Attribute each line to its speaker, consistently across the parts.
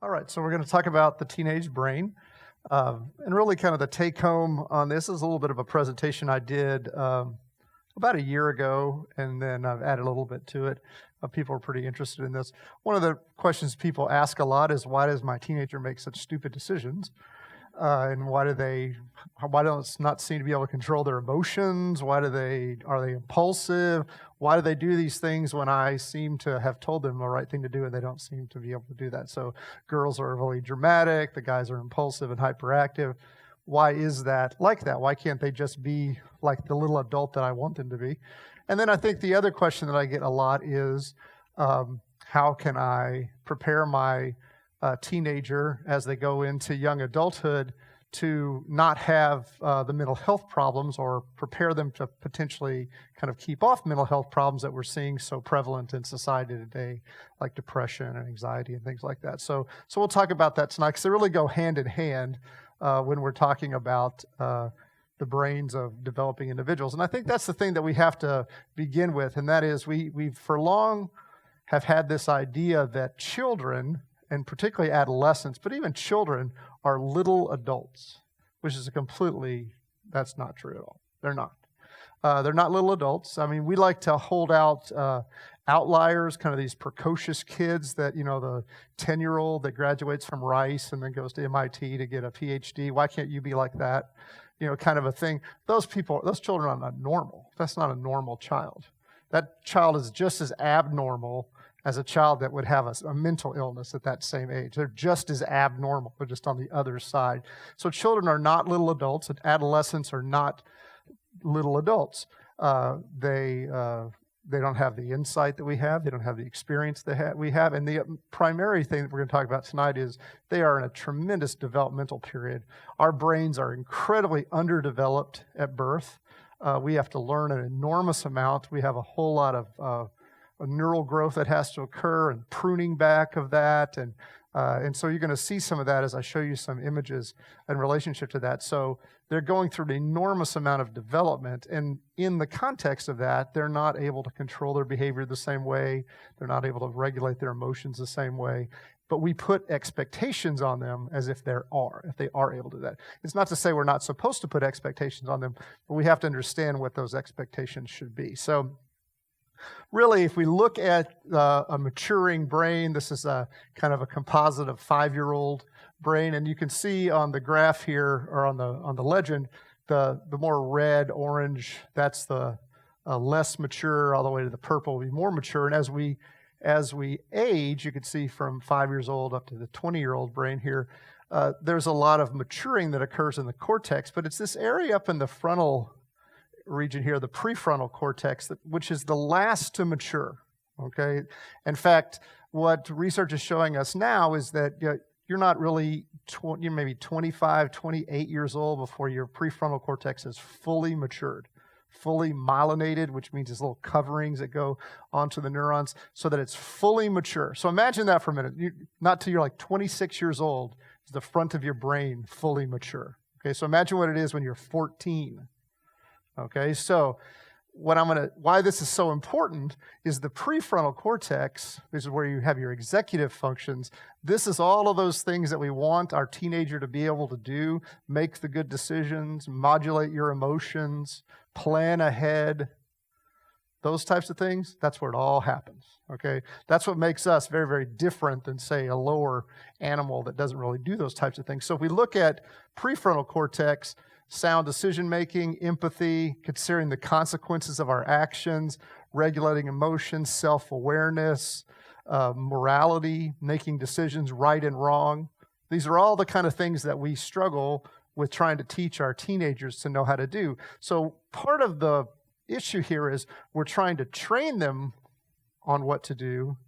Speaker 1: All right, so we're going to talk about the teenage brain. And really kind of the take-home on this is a little bit of a presentation I did about a year ago, and then I've added a little bit to it. People are pretty interested in this. One of the questions people ask a lot is, why does my teenager make such stupid decisions? And why don't they not seem to be able to control their emotions? Are they impulsive? Why do they do these things when I seem to have told them the right thing to do and they don't seem to be able to do that? So girls are really dramatic, the guys are impulsive and hyperactive. Why is that like that? Why can't they just be like the little adult that I want them to be? And then I think the other question that I get a lot is, how can I prepare my teenager as they go into young adulthood to not have the mental health problems, or prepare them to potentially kind of keep off mental health problems that we're seeing so prevalent in society today, like depression and anxiety and things like that. So we'll talk about that tonight, because they really go hand in hand when we're talking about the brains of developing individuals. And I think that's the thing that we have to begin with, and that is we've for long have had this idea that children, and particularly adolescents, but even children, are little adults, which is that's not true at all. They're not. They're not little adults. I mean, we like to hold out outliers, kind of these precocious kids that, the 10-year-old that graduates from Rice and then goes to MIT to get a PhD. Why can't you be like that? Kind of a thing. Those children are not normal. That's not a normal child. That child is just as abnormal as a child that would have a mental illness at that same age. They're just as abnormal. They're just on the other side. So children are not little adults, and adolescents are not little adults. They don't have the insight that we have. They don't have the experience we have. And the primary thing that we're going to talk about tonight is they are in a tremendous developmental period. Our brains are incredibly underdeveloped at birth. We have to learn an enormous amount. We have a whole lot of neural growth that has to occur, and pruning back of that, and so you're going to see some of that as I show you some images in relationship to that. So they're going through an enormous amount of development, and in the context of that, they're not able to control their behavior the same way. They're not able to regulate their emotions the same way. But we put expectations on them as if they are able to do that. It's not to say we're not supposed to put expectations on them, but we have to understand what those expectations should be. So really, if we look at a maturing brain, this is a kind of a composite of 5-year-old brain, and you can see on the graph here, or on the legend, the more red, orange, that's the less mature, all the way to the purple will be more mature. And as we age, you can see from 5 years old up to the 20-year-old brain here, there's a lot of maturing that occurs in the cortex, but it's this area up in the frontal region here, the prefrontal cortex, which is the last to mature. Okay. In fact, what research is showing us now is that you're not really you're maybe 25, 28 years old before your prefrontal cortex is fully matured, fully myelinated, which means there's little coverings that go onto the neurons so that it's fully mature. So imagine that for a minute. Not till you're like 26 years old is the front of your brain fully mature. Okay. So imagine what it is when you're 14. Okay, so why this is so important is the prefrontal cortex. This is where you have your executive functions. This is all of those things that we want our teenager to be able to do: make the good decisions, modulate your emotions, plan ahead, those types of things. That's where it all happens. Okay, that's what makes us very, very different than, say, a lower animal that doesn't really do those types of things. So if we look at prefrontal cortex, sound decision-making, empathy, considering the consequences of our actions, regulating emotions, self-awareness, morality, making decisions right and wrong. These are all the kind of things that we struggle with trying to teach our teenagers to know how to do. So part of the issue here is we're trying to train them on what to do,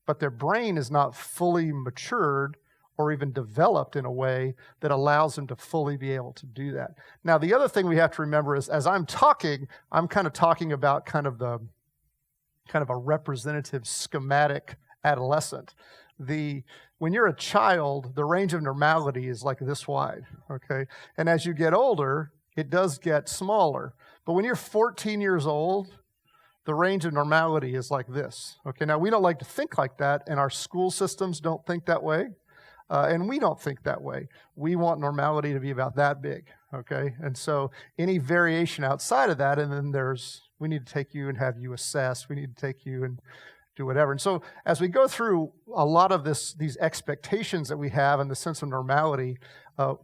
Speaker 1: but their brain is not fully matured or even developed in a way that allows them to fully be able to do that. Now, the other thing we have to remember is, as I'm talking, I'm kind of talking about kind of a representative schematic adolescent. When you're a child, the range of normality is like this wide, okay? And as you get older, it does get smaller. But when you're 14 years old, the range of normality is like this, okay? Now, we don't like to think like that, and our school systems don't think that way. And we don't think that way. We want normality to be about that big, okay? And so any variation outside of that, and then we need to take you and have you assess. We need to take you and do whatever. And so as we go through a lot of these expectations that we have and the sense of normality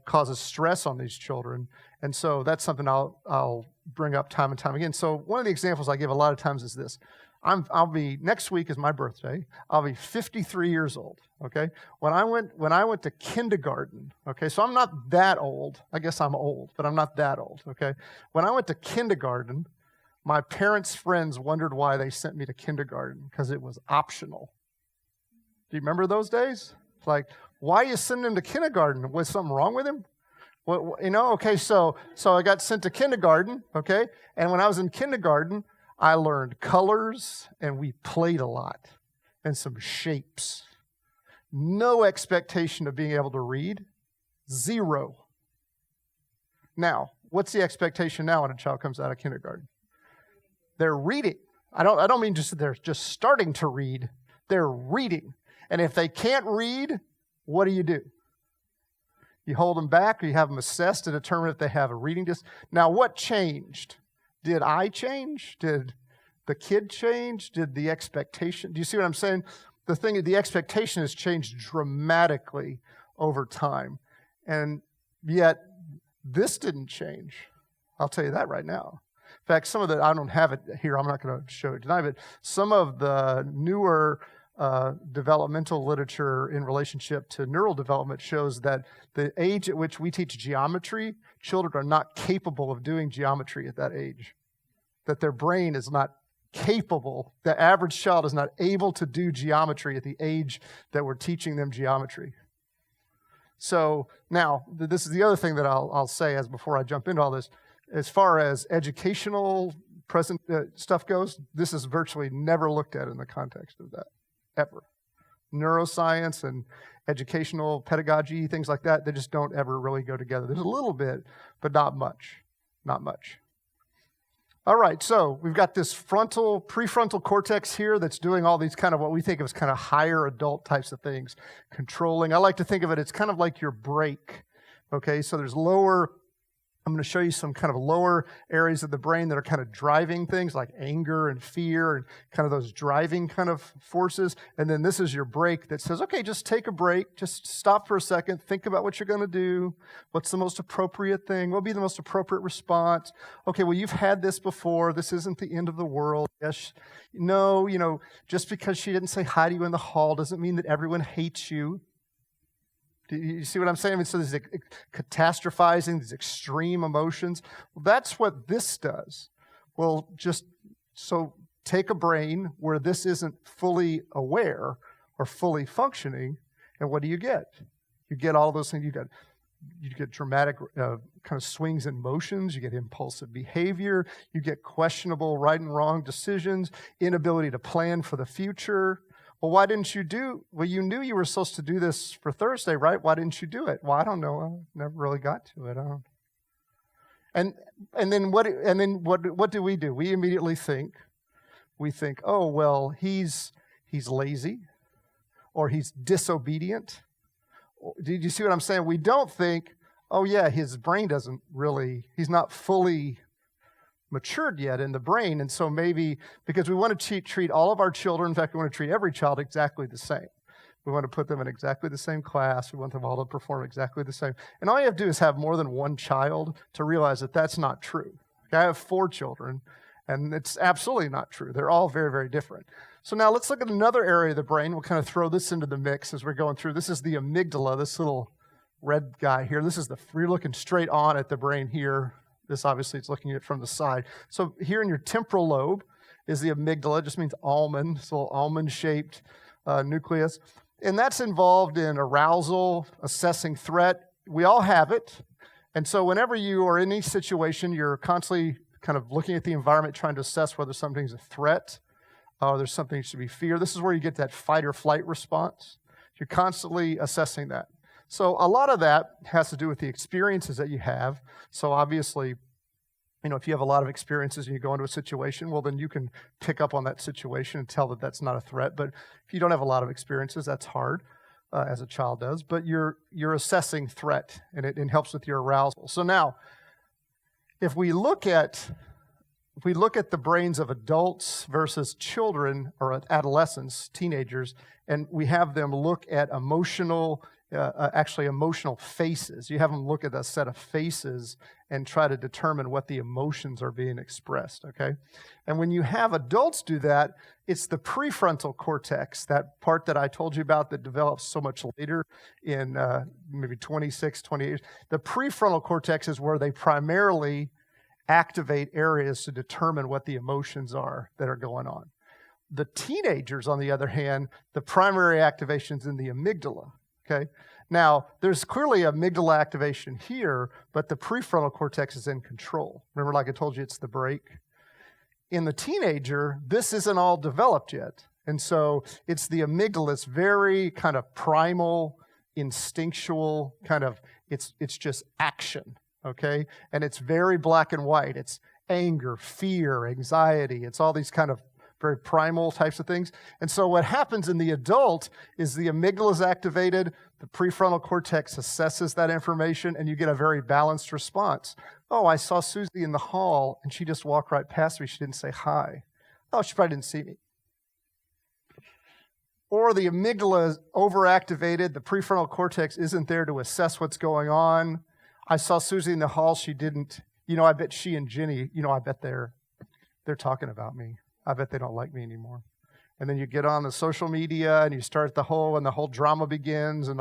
Speaker 1: causes stress on these children. And so that's something I'll bring up time and time again. So one of the examples I give a lot of times is this. Next week is my birthday. I'll be 53 years old, okay? When I went to kindergarten, okay, so I'm not that old. I guess I'm old, but I'm not that old, okay? When I went to kindergarten, my parents' friends wondered why they sent me to kindergarten, because it was optional. Do you remember those days? It's like, why are you sending him to kindergarten? Was something wrong with him? Well, okay, so I got sent to kindergarten, okay? And when I was in kindergarten, I learned colors, and we played a lot, and some shapes. No expectation of being able to read. Zero. Now, what's the expectation now when a child comes out of kindergarten? They're reading. I don't mean just that they're just starting to read. They're reading. And if they can't read, what do? You hold them back, or you have them assessed to determine if they have a reading Now, what changed? Did I change? Did the kid change? Did the expectation? Do you see what I'm saying? The expectation has changed dramatically over time. And yet, this didn't change. I'll tell you that right now. In fact, I don't have it here, I'm not going to show it tonight, but some of the newer developmental literature in relationship to neural development shows that the age at which we teach geometry, children are not capable of doing geometry at that age. That their brain is not capable, the average child is not able to do geometry at the age that we're teaching them geometry. So now, this is the other thing that I'll say before I jump into all this. As far as educational present stuff goes, this is virtually never looked at in the context of that, ever. Neuroscience and educational pedagogy, things like that, they just don't ever really go together. There's a little bit, but not much. All right, so we've got this prefrontal cortex here that's doing all these kind of what we think of as kind of higher adult types of things, controlling. I like to think of it's kind of like your brake, okay? So there's I'm going to show you some kind of lower areas of the brain that are kind of driving things like anger and fear and kind of those driving kind of forces. And then this is your brake that says, okay, just take a break. Just stop for a second. Think about what you're going to do. What's the most appropriate thing? What will be the most appropriate response? Okay, well, you've had this before. This isn't the end of the world. Yes, no, just because she didn't say hi to you in the hall doesn't mean that everyone hates you. Do you see what I'm saying? So there's catastrophizing, these extreme emotions. Well, that's what this does. Well, so take a brain where this isn't fully aware or fully functioning, and what do you get? You get all those things. You get dramatic kind of swings in motions. You get impulsive behavior. You get questionable right and wrong decisions, inability to plan for the future. Well, why didn't you you knew you were supposed to do this for Thursday, right? Why didn't you do it? Well, I don't know. I never really got to it. And then what do? We immediately think, oh, well, he's lazy, or he's disobedient. Did you see what I'm saying? We don't think, oh yeah, his brain he's not fully matured yet in the brain, and so maybe because we want to treat all of our children, in fact, we want to treat every child exactly the same. We want to put them in exactly the same class. We want them all to perform exactly the same. And all you have to do is have more than one child to realize that that's not true. I have 4 children, and it's absolutely not true. They're all very, very different. So now let's look at another area of the brain. We'll kind of throw this into the mix as we're going through. This is the amygdala, this little red guy here. This is you're looking straight on at the brain here. This obviously it's looking at it from the side. So here in your temporal lobe is the amygdala. It just means almond. It's a little almond-shaped nucleus. And that's involved in arousal, assessing threat. We all have it. And so whenever you are in any situation, you're constantly kind of looking at the environment, trying to assess whether something's a threat or there's something to be feared. This is where you get that fight or flight response. You're constantly assessing that. So a lot of that has to do with the experiences that you have. So obviously, if you have a lot of experiences and you go into a situation, well, then you can pick up on that situation and tell that that's not a threat. But if you don't have a lot of experiences, that's hard. as a child does, but you're assessing threat, and it helps with your arousal. So now, if we look at the brains of adults versus children or adolescents, teenagers, and we have them look at emotional faces. You have them look at a set of faces and try to determine what the emotions are being expressed, okay? And when you have adults do that, it's the prefrontal cortex, that part that I told you about that develops so much later in maybe 26, 28. The prefrontal cortex is where they primarily activate areas to determine what the emotions are that are going on. The teenagers, on the other hand, the primary activation's in the amygdala, okay? Now, there's clearly amygdala activation here, but the prefrontal cortex is in control. Remember, like I told you, it's the brake. In the teenager, this isn't all developed yet. And so it's the amygdala. It's very kind of primal, instinctual, kind of, it's just action, okay? And it's very black and white. It's anger, fear, anxiety. It's all these kind of very primal types of things. And so what happens in the adult is the amygdala is activated, the prefrontal cortex assesses that information, and you get a very balanced response. Oh, I saw Susie in the hall, and she just walked right past me. She didn't say hi. Oh, she probably didn't see me. Or the amygdala is overactivated, the prefrontal cortex isn't there to assess what's going on. I saw Susie in the hall, she didn't. I bet she and Jenny, I bet they're talking about me. I bet they don't like me anymore. And then you get on the social media and you start the whole drama begins and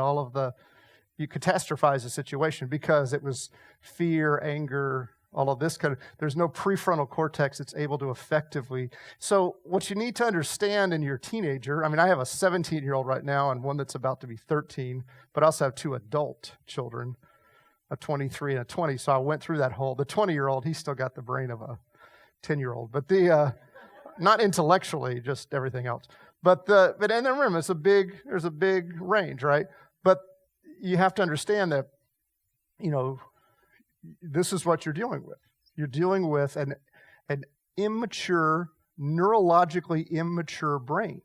Speaker 1: you catastrophize the situation because it was fear, anger, all of this there's no prefrontal cortex that's able to effectively. So what you need to understand in your teenager, I have a 17-year-old right now and one that's about to be 13, but I also have 2 adult children, a 23 and a 20. So I went through that the 20-year-old, he's still got the brain of a 10-year-old, but not intellectually, just everything else. But and then remember, there's a big range, right? But you have to understand that, this is what you're dealing with. You're dealing with an immature, neurologically immature brain.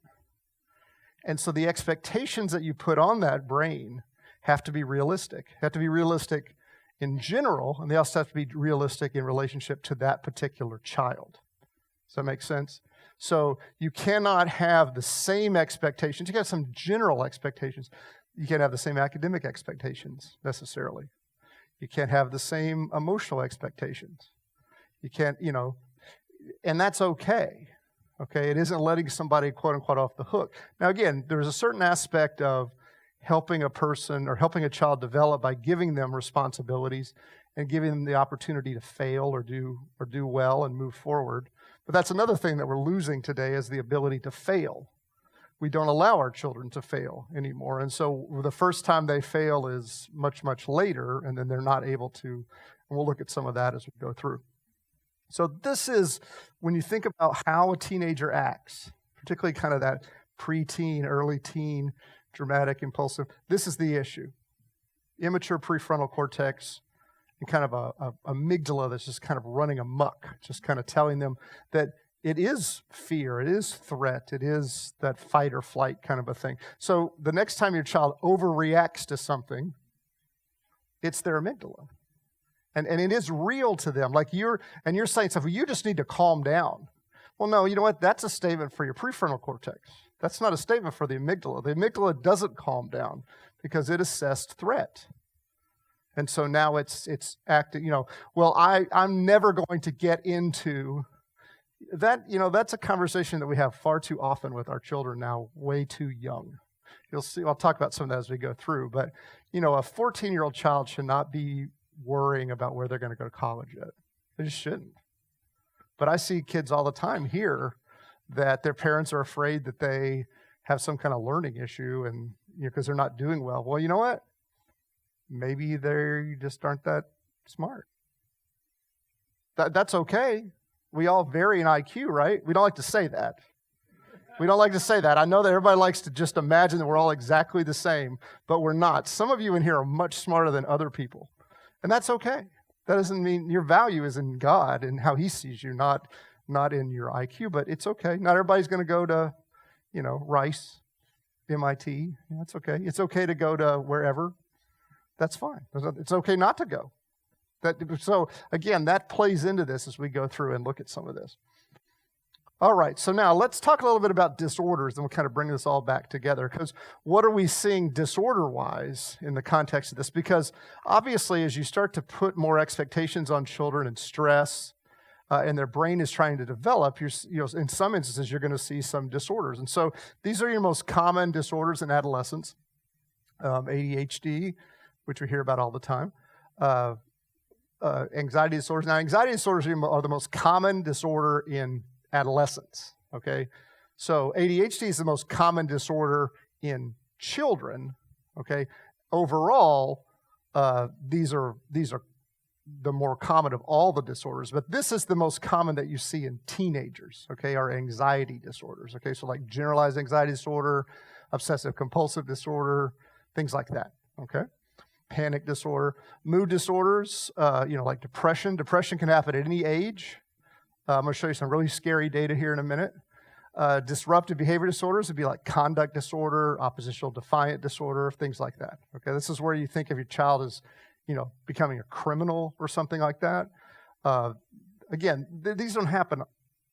Speaker 1: And so the expectations that you put on that brain have to be realistic. Have to be realistic in general, and they also have to be realistic in relationship to that particular child. Does that make sense? So you cannot have the same expectations. You can have some general expectations. You can't have the same academic expectations necessarily. You can't have the same emotional expectations. You can't, and that's okay. Okay, it isn't letting somebody, quote unquote, off the hook. Now again, there's a certain aspect of helping a person or helping a child develop by giving them responsibilities and giving them the opportunity to fail or do well and move forward. But that's another thing that we're losing today is the ability to fail. We don't allow our children to fail anymore. And so the first time they fail is much, much later, and then they're not able to. And we'll look at some of that as we go through. So this is, when you think about how a teenager acts, particularly kind of that preteen, early teen, dramatic, impulsive, this is the issue. Immature prefrontal cortex, and kind of a amygdala that's just kind of running amok, just kind of telling them that it is fear, it is threat, it is that fight or flight kind of a thing. So the next time your child overreacts to something, it's their amygdala. And it is real to them. Like you're saying stuff, well, you just need to calm down. Well, no, you know what? That's a statement for your prefrontal cortex. That's not a statement for the amygdala. The amygdala doesn't calm down because it assessed threat. And so now it's acting, I'm never going to get into that. That's a conversation that we have far too often with our children now, way too young. You'll see, I'll talk about some of that as we go through, but, a 14-year-old child should not be worrying about where they're going to go to college yet. They just shouldn't. But I see kids all the time here that their parents are afraid that they have some kind of learning issue and, because they're not doing well. Well, you know what? Maybe they just aren't that smart. That's okay. We all vary in IQ, right? We don't like to say that. We don't like to say that. I know that everybody likes to just imagine that we're all exactly the same, but we're not. Some of you in here are much smarter than other people, and that's okay. That doesn't mean your value is in God and how He sees you, not in your IQ, but it's okay. Not everybody's going to go to, Rice. MIT. That's okay. It's okay to go to wherever. That's fine. It's okay not to go. So again, that plays into this as we go through and look at some of this. All right, so now let's talk a little bit about disorders, and we'll kind of bring this all back together, because what are we seeing disorder-wise in the context of this? Because obviously, as you start to put more expectations on children and stress, and their brain is trying to develop, in some instances, you're going to see some disorders. And so these are your most common disorders in adolescents. ADHD, which we hear about all the time. Anxiety disorders. Now, anxiety disorders are the most common disorder in adolescents, okay? So ADHD is the most common disorder in children, okay? Overall, these are the more common of all the disorders, but this is the most common that you see in teenagers, okay, are anxiety disorders, okay? So like generalized anxiety disorder, obsessive compulsive disorder, things like that, okay? Panic disorder. Mood disorders, like depression. Depression can happen at any age. I'm going to show you some really scary data here in a minute. Disruptive behavior disorders would be like conduct disorder, oppositional defiant disorder, things like that. Okay, this is where you think of your child as, becoming a criminal or something like that. Again, these don't happen,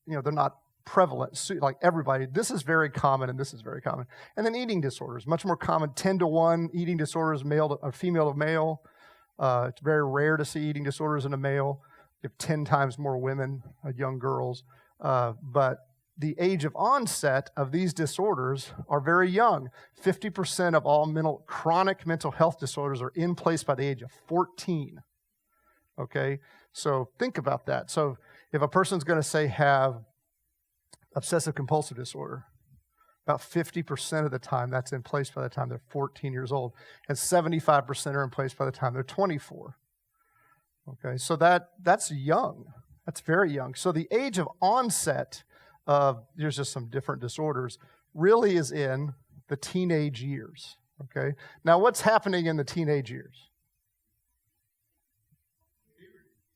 Speaker 1: they're not prevalent, like everybody. This is very common, and this is very common. And then eating disorders, much more common, 10-to-1 eating disorders, female to male. It's very rare to see eating disorders in a male. You have 10 times more women, young girls. But the age of onset of these disorders are very young. 50% of all chronic mental health disorders are in place by the age of 14. Okay? So think about that. So if a person's going to say have obsessive compulsive disorder, about 50% of the time that's in place by the time they're 14 years old. And 75% are in place by the time they're 24. Okay, so that's young. That's very young. So the age of onset of, there's just some different disorders, really is in the teenage years. Okay, now what's happening in the teenage years?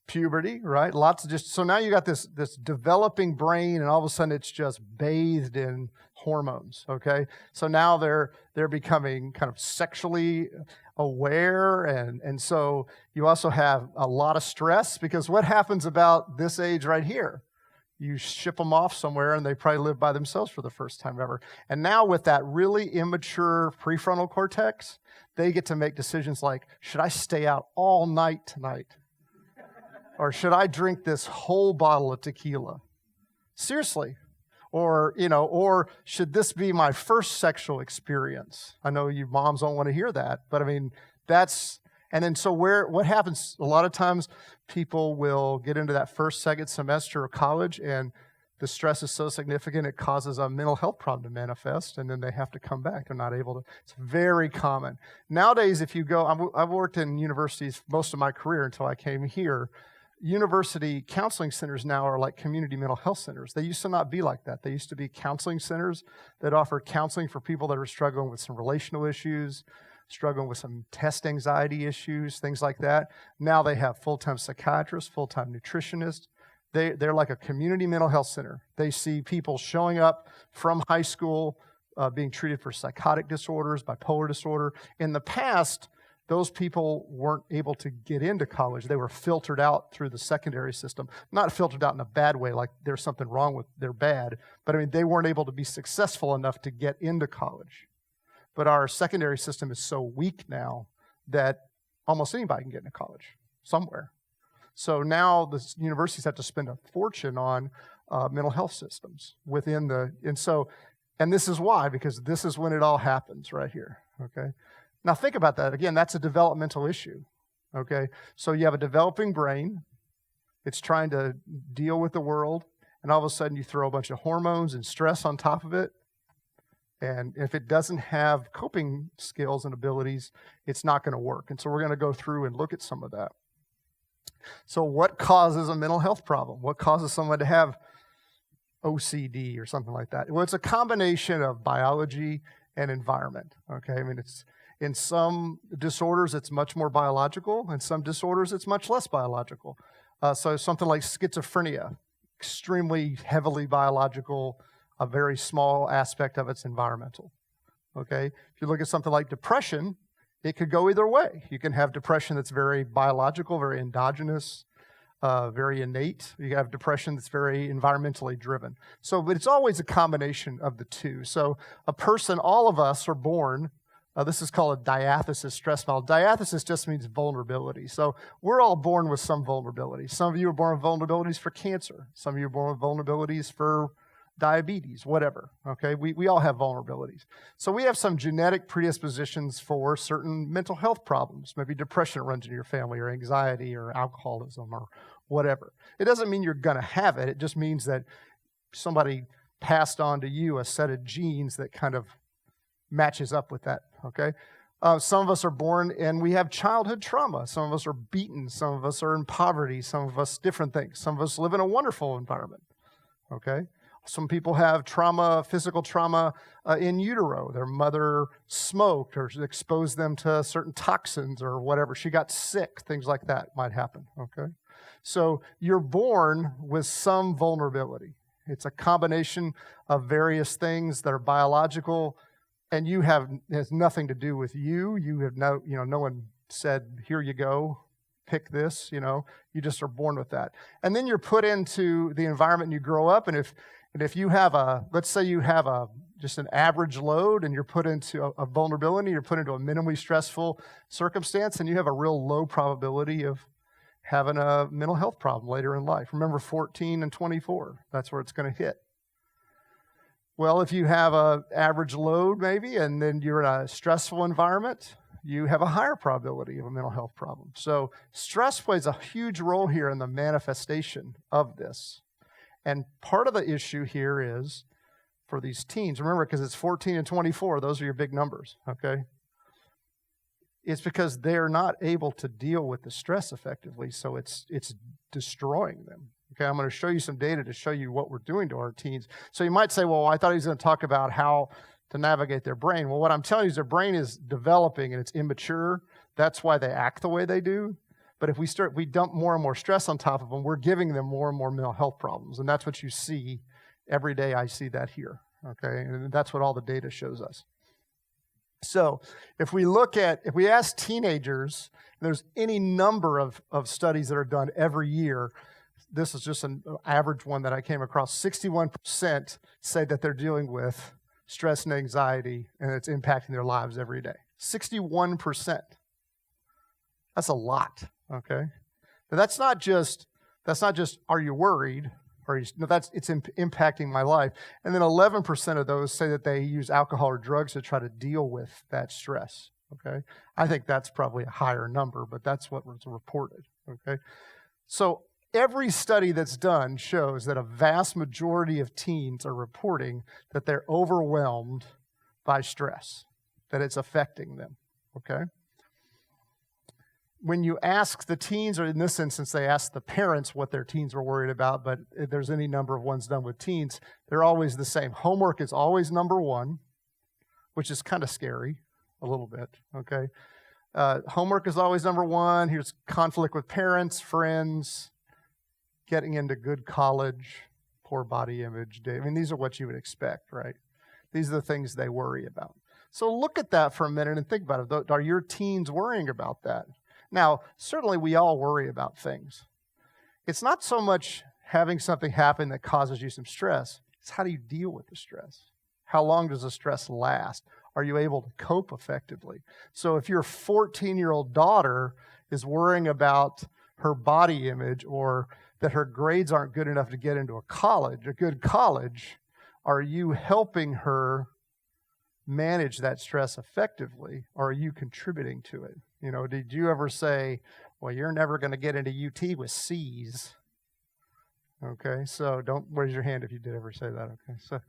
Speaker 1: Puberty, right? So now you got this developing brain, and all of a sudden it's just bathed in hormones, okay? So now they're becoming kind of sexually aware, and so you also have a lot of stress, because what happens about this age right here? You ship them off somewhere, and they probably live by themselves for the first time ever. And now with that really immature prefrontal cortex, they get to make decisions like, should I stay out all night tonight? Or should I drink this whole bottle of tequila? Seriously. Or should this be my first sexual experience? I know you moms don't want to hear that, but I mean, and then so what happens, a lot of times people will get into that first, second semester of college, and the stress is so significant it causes a mental health problem to manifest, and then they have to come back. They're not able to. It's very common. Nowadays, if you go, I've worked in universities most of my career until I came here. University counseling centers now are like community mental health centers. They used to not be like that. They used to be counseling centers that offer counseling for people that are struggling with some relational issues, struggling with some test anxiety issues, things like that. Now they have full-time psychiatrists, full-time nutritionists. They're like a community mental health center. They see people showing up from high school being treated for psychotic disorders, bipolar disorder. In the past, those people weren't able to get into college. They were filtered out through the secondary system. Not filtered out in a bad way, like there's something wrong with, they're bad. But I mean, they weren't able to be successful enough to get into college. But our secondary system is so weak now that almost anybody can get into college somewhere. So now the universities have to spend a fortune on mental health systems within and this is why, because this is when it all happens right here, okay? Now think about that. Again, that's a developmental issue, okay? So you have a developing brain. It's trying to deal with the world, and all of a sudden you throw a bunch of hormones and stress on top of it, and if it doesn't have coping skills and abilities, it's not going to work. And so we're going to go through and look at some of that. So what causes a mental health problem? What causes someone to have OCD or something like that? Well, it's a combination of biology and environment, okay? I mean, in some disorders, it's much more biological. In some disorders, it's much less biological. So something like schizophrenia, extremely heavily biological, a very small aspect of it's environmental. okay? If you look at something like depression, it could go either way. You can have depression that's very biological, very endogenous, very innate. You have depression that's very environmentally driven. So, but it's always a combination of the two. So a person, all of us are born, this is called a diathesis-stress model. Diathesis just means vulnerability. So we're all born with some vulnerability. Some of you are born with vulnerabilities for cancer. Some of you are born with vulnerabilities for diabetes, whatever, okay? We all have vulnerabilities. So we have some genetic predispositions for certain mental health problems. Maybe depression runs in your family, or anxiety, or alcoholism, or whatever. It doesn't mean you're going to have it. It just means that somebody passed on to you a set of genes that kind of matches up with that, okay? Some of us are born and we have childhood trauma. Some of us are beaten. Some of us are in poverty. Some of us different things. Some of us live in a wonderful environment, okay? Some people have trauma, physical trauma in utero. Their mother smoked or exposed them to certain toxins or whatever. She got sick. Things like that might happen, okay? So you're born with some vulnerability. It's a combination of various things that are biological, and it has nothing to do with you. You have no one said, here you go, pick this, you just are born with that. And then you're put into the environment and you grow up, and if you have let's say you have just an average load and you're put into a vulnerability, you're put into a minimally stressful circumstance, and you have a real low probability of having a mental health problem later in life. Remember 14 and 24, that's where it's going to hit. Well, if you have an average load maybe, and then you're in a stressful environment, you have a higher probability of a mental health problem. So stress plays a huge role here in the manifestation of this. And part of the issue here is for these teens, remember, because it's 14 and 24, those are your big numbers, okay? It's because they're not able to deal with the stress effectively, so it's destroying them. Okay, I'm going to show you some data to show you what we're doing to our teens. So you might say, well, I thought he was going to talk about how to navigate their brain. Well, what I'm telling you is their brain is developing and it's immature. That's why they act the way they do. But if we dump more and more stress on top of them, we're giving them more and more mental health problems. And that's what you see every day. I see that here. Okay, and that's what all the data shows us. So if we ask teenagers, there's any number of studies that are done every year. This is just an average one that I came across. 61% say that they're dealing with stress and anxiety, and it's impacting their lives every day. 61%. That's a lot, okay? But that's not just, are you worried? It's impacting my life. And then 11% of those say that they use alcohol or drugs to try to deal with that stress, okay? I think that's probably a higher number, but that's what was reported, okay? So every study that's done shows that a vast majority of teens are reporting that they're overwhelmed by stress, that it's affecting them, okay? When you ask the teens, or in this instance, they ask the parents what their teens were worried about, but if there's any number of ones done with teens, they're always the same. Homework is always number one, which is kind of scary, a little bit, okay? Homework is always number one. Here's conflict with parents, friends, getting into good college, poor body image. I mean, these are what you would expect, right? These are the things they worry about. So look at that for a minute and think about it. Are your teens worrying about that? Now, certainly we all worry about things. It's not so much having something happen that causes you some stress. It's how do you deal with the stress? How long does the stress last? Are you able to cope effectively? So if your 14-year-old daughter is worrying about her body image, or that her grades aren't good enough to get into a good college, are you helping her manage that stress effectively, or are you contributing to it? Did you ever say, well, you're never going to get into UT with C's? Okay, so don't raise your hand if you did ever say that, okay?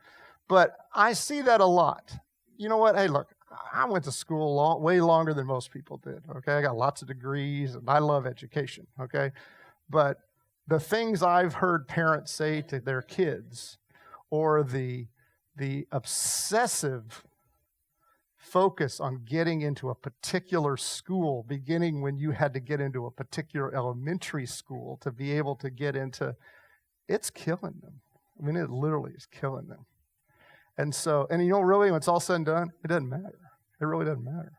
Speaker 1: But I see that a lot. You know what? Hey, look, I went to school way longer than most people did, okay? I got lots of degrees, and I love education, okay? But the things I've heard parents say to their kids, or the obsessive focus on getting into a particular school, beginning when you had to get into a particular elementary school to be able to get into, it's killing them. I mean, it literally is killing them. And really, when it's all said and done, it doesn't matter. It really doesn't matter.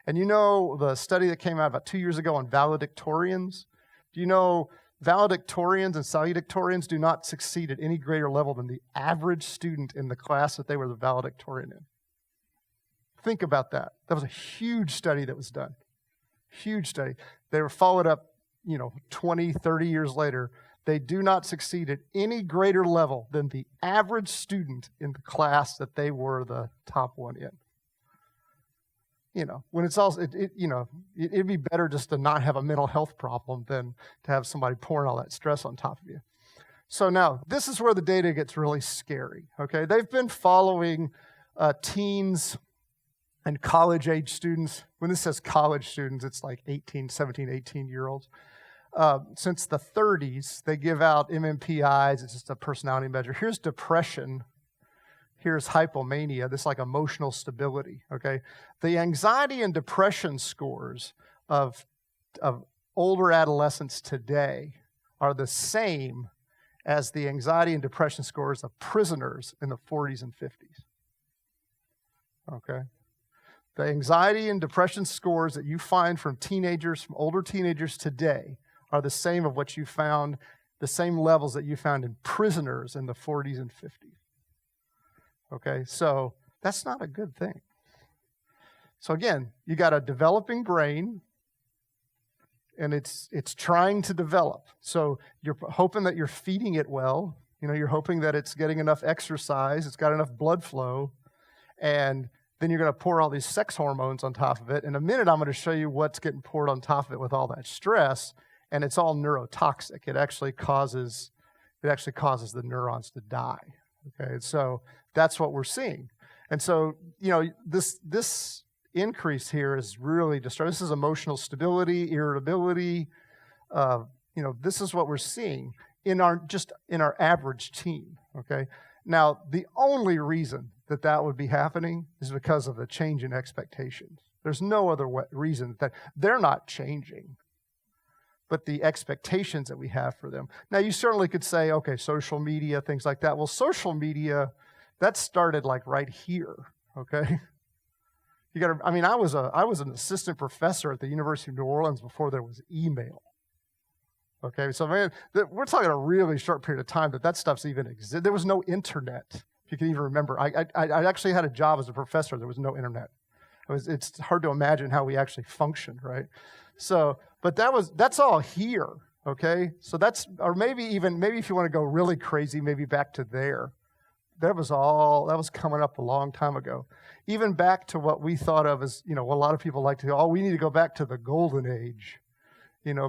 Speaker 1: And the study that came out about 2 years ago on valedictorians? Do you know valedictorians and salutatorians do not succeed at any greater level than the average student in the class that they were the valedictorian in? Think about that. That was a huge study that was done. Huge study. They were followed up, 20, 30 years later. They do not succeed at any greater level than the average student in the class that they were the top one in. When it's all, it'd be better just to not have a mental health problem than to have somebody pouring all that stress on top of you. So now, this is where the data gets really scary, okay? They've been following teens and college-age students. When this says college students, it's like 17, 18-year-olds. Since the 30s, they give out MMPIs. It's just a personality measure. Here's depression. Here's hypomania. This is like emotional stability, okay? The anxiety and depression scores of older adolescents today are the same as the anxiety and depression scores of prisoners in the 40s and 50s, okay? The anxiety and depression scores that you find from older teenagers today are the same of what you found, the same levels that you found in prisoners in the 40s and 50s. Okay, so that's not a good thing. So again, you got a developing brain, and it's trying to develop. So you're hoping that you're feeding it well. You're hoping that it's getting enough exercise, it's got enough blood flow, and then you're going to pour all these sex hormones on top of it. In a minute, I'm going to show you what's getting poured on top of it with all that stress, and it's all neurotoxic. It actually causes the neurons to die. Okay, so that's what we're seeing. And so, this increase here is really disturbing. This is emotional stability, irritability. This is what we're seeing in our average teen. Okay. Now, the only reason that would be happening is because of the change in expectations. There's no other reason that they're not changing, but the expectations that we have for them. Now, you certainly could say, okay, social media, things like that. Well, social media, that started like right here, okay? I was an assistant professor at the University of New Orleans before there was email. Okay, so we're talking a really short period of time that stuff's even existed. There was no internet, if you can even remember. I actually had a job as a professor. There was no internet. It's hard to imagine how we actually functioned, right? So, but that's all here, okay? So or maybe if you want to go really crazy, maybe back to there. That was coming up a long time ago. Even back to what we thought of as, what a lot of people like to go, we need to go back to the golden age,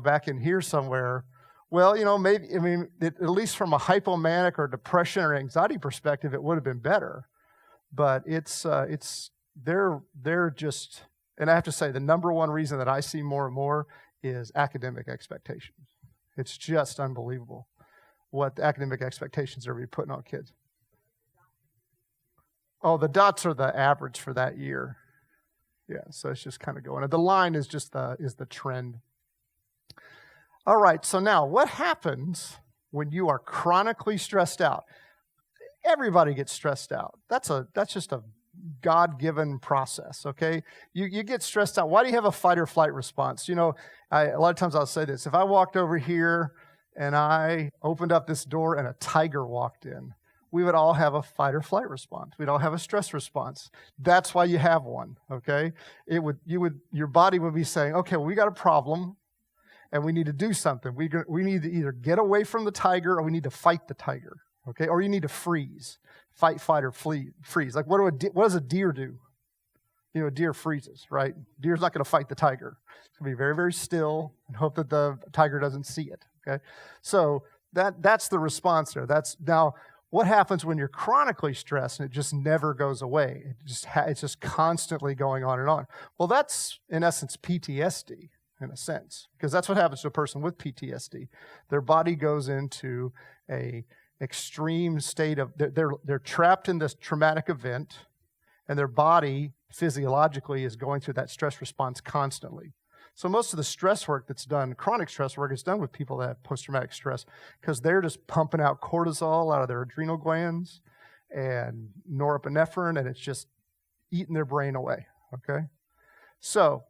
Speaker 1: back in here somewhere. Well, at least from a hypomanic or depression or anxiety perspective, it would have been better. But they're just, and I have to say, the number one reason that I see more and more is academic expectations. It's just unbelievable what the academic expectations are putting on kids. Oh, the dots are the average for that year. Yeah, so it's just kind of going. The line is just the trend. All right, so now what happens when you are chronically stressed out? Everybody gets stressed out. That's just a God-given process, okay? You get stressed out. Why do you have a fight or flight response? A lot of times I'll say this. If I walked over here and I opened up this door and a tiger walked in, we would all have a fight or flight response. We'd all have a stress response. That's why you have one, okay? Your body would be saying, okay, well, we got a problem and we need to do something. We need to either get away from the tiger or we need to fight the tiger, okay? Or you need to freeze. Fight, or freeze. Like what does a deer do? A deer freezes, right? Deer's not going to fight the tiger. It's going to be very, very still and hope that the tiger doesn't see it, okay? So that's the response there. Now, what happens when you're chronically stressed and it just never goes away? It's just constantly going on and on. Well, that's, in essence, PTSD, in a sense, because that's what happens to a person with PTSD. Their body goes into a extreme state of, they're trapped in this traumatic event, and their body physiologically is going through that stress response constantly. So most of the stress work that's done, chronic stress work, is done with people that have post-traumatic stress because they're just pumping out cortisol out of their adrenal glands, and norepinephrine, and it's just eating their brain away, okay? So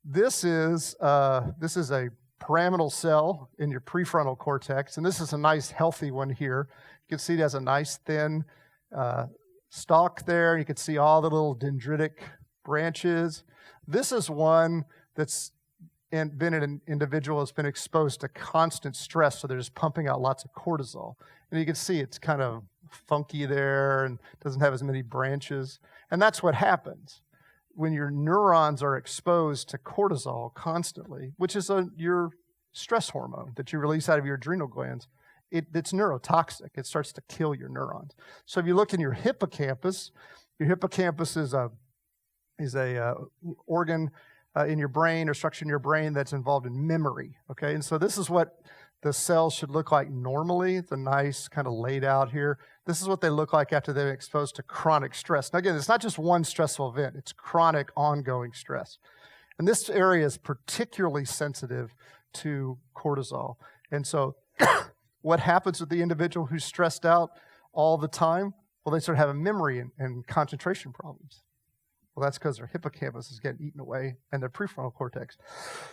Speaker 1: this is a pyramidal cell in your prefrontal cortex, and this is a nice healthy one here. You can see it has a nice thin stalk there. You can see all the little dendritic branches. This is one that's been an individual that's been exposed to constant stress, so they're just pumping out lots of cortisol. And you can see it's kind of funky there and doesn't have as many branches. And that's what happens when your neurons are exposed to cortisol constantly, which is your stress hormone that you release out of your adrenal glands. It's neurotoxic. It starts to kill your neurons. So if you look in your hippocampus is a organ in your brain or structure in your brain that's involved in memory. Okay, and so this is what the cells should look like normally. It's a nice kind of laid out here. This is what they look like after they're exposed to chronic stress. Now again, it's not just one stressful event. It's chronic, ongoing stress. And this area is particularly sensitive to cortisol. And so what happens with the individual who's stressed out all the time? Well, they start having memory and concentration problems. Well, that's because their hippocampus is getting eaten away and their prefrontal cortex.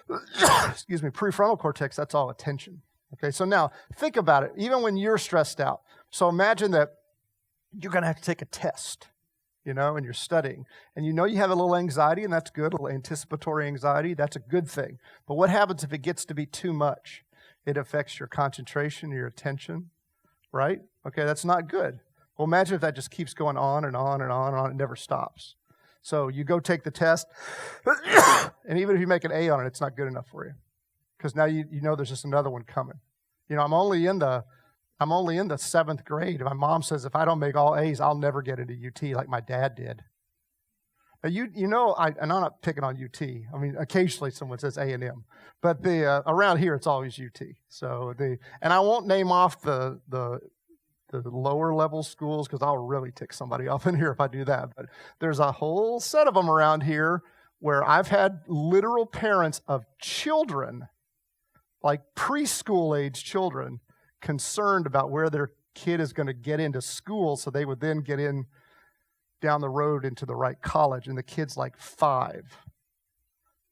Speaker 1: Prefrontal cortex, that's all attention. Okay, so now think about it, even when you're stressed out. So imagine that you're going to have to take a test, and you're studying. And you have a little anxiety, and that's good, a little anticipatory anxiety. That's a good thing. But what happens if it gets to be too much? It affects your concentration, your attention, right? Okay, that's not good. Well, imagine if that just keeps going on and on and on and on. It never stops. So you go take the test, and even if you make an A on it, it's not good enough for you, because now you know there's just another one coming. I'm only in the 7th grade. My mom says if I don't make all A's, I'll never get into UT like my dad did. Now I'm not picking on UT. I mean, occasionally someone says A&M, but around here it's always UT. So and I won't name off the lower level schools because I'll really tick somebody off in here if I do that. But there's a whole set of them around here where I've had literal parents of children, like preschool age children, concerned about where their kid is going to get into school so they would then get in down the road into the right college, and the kid's like 5.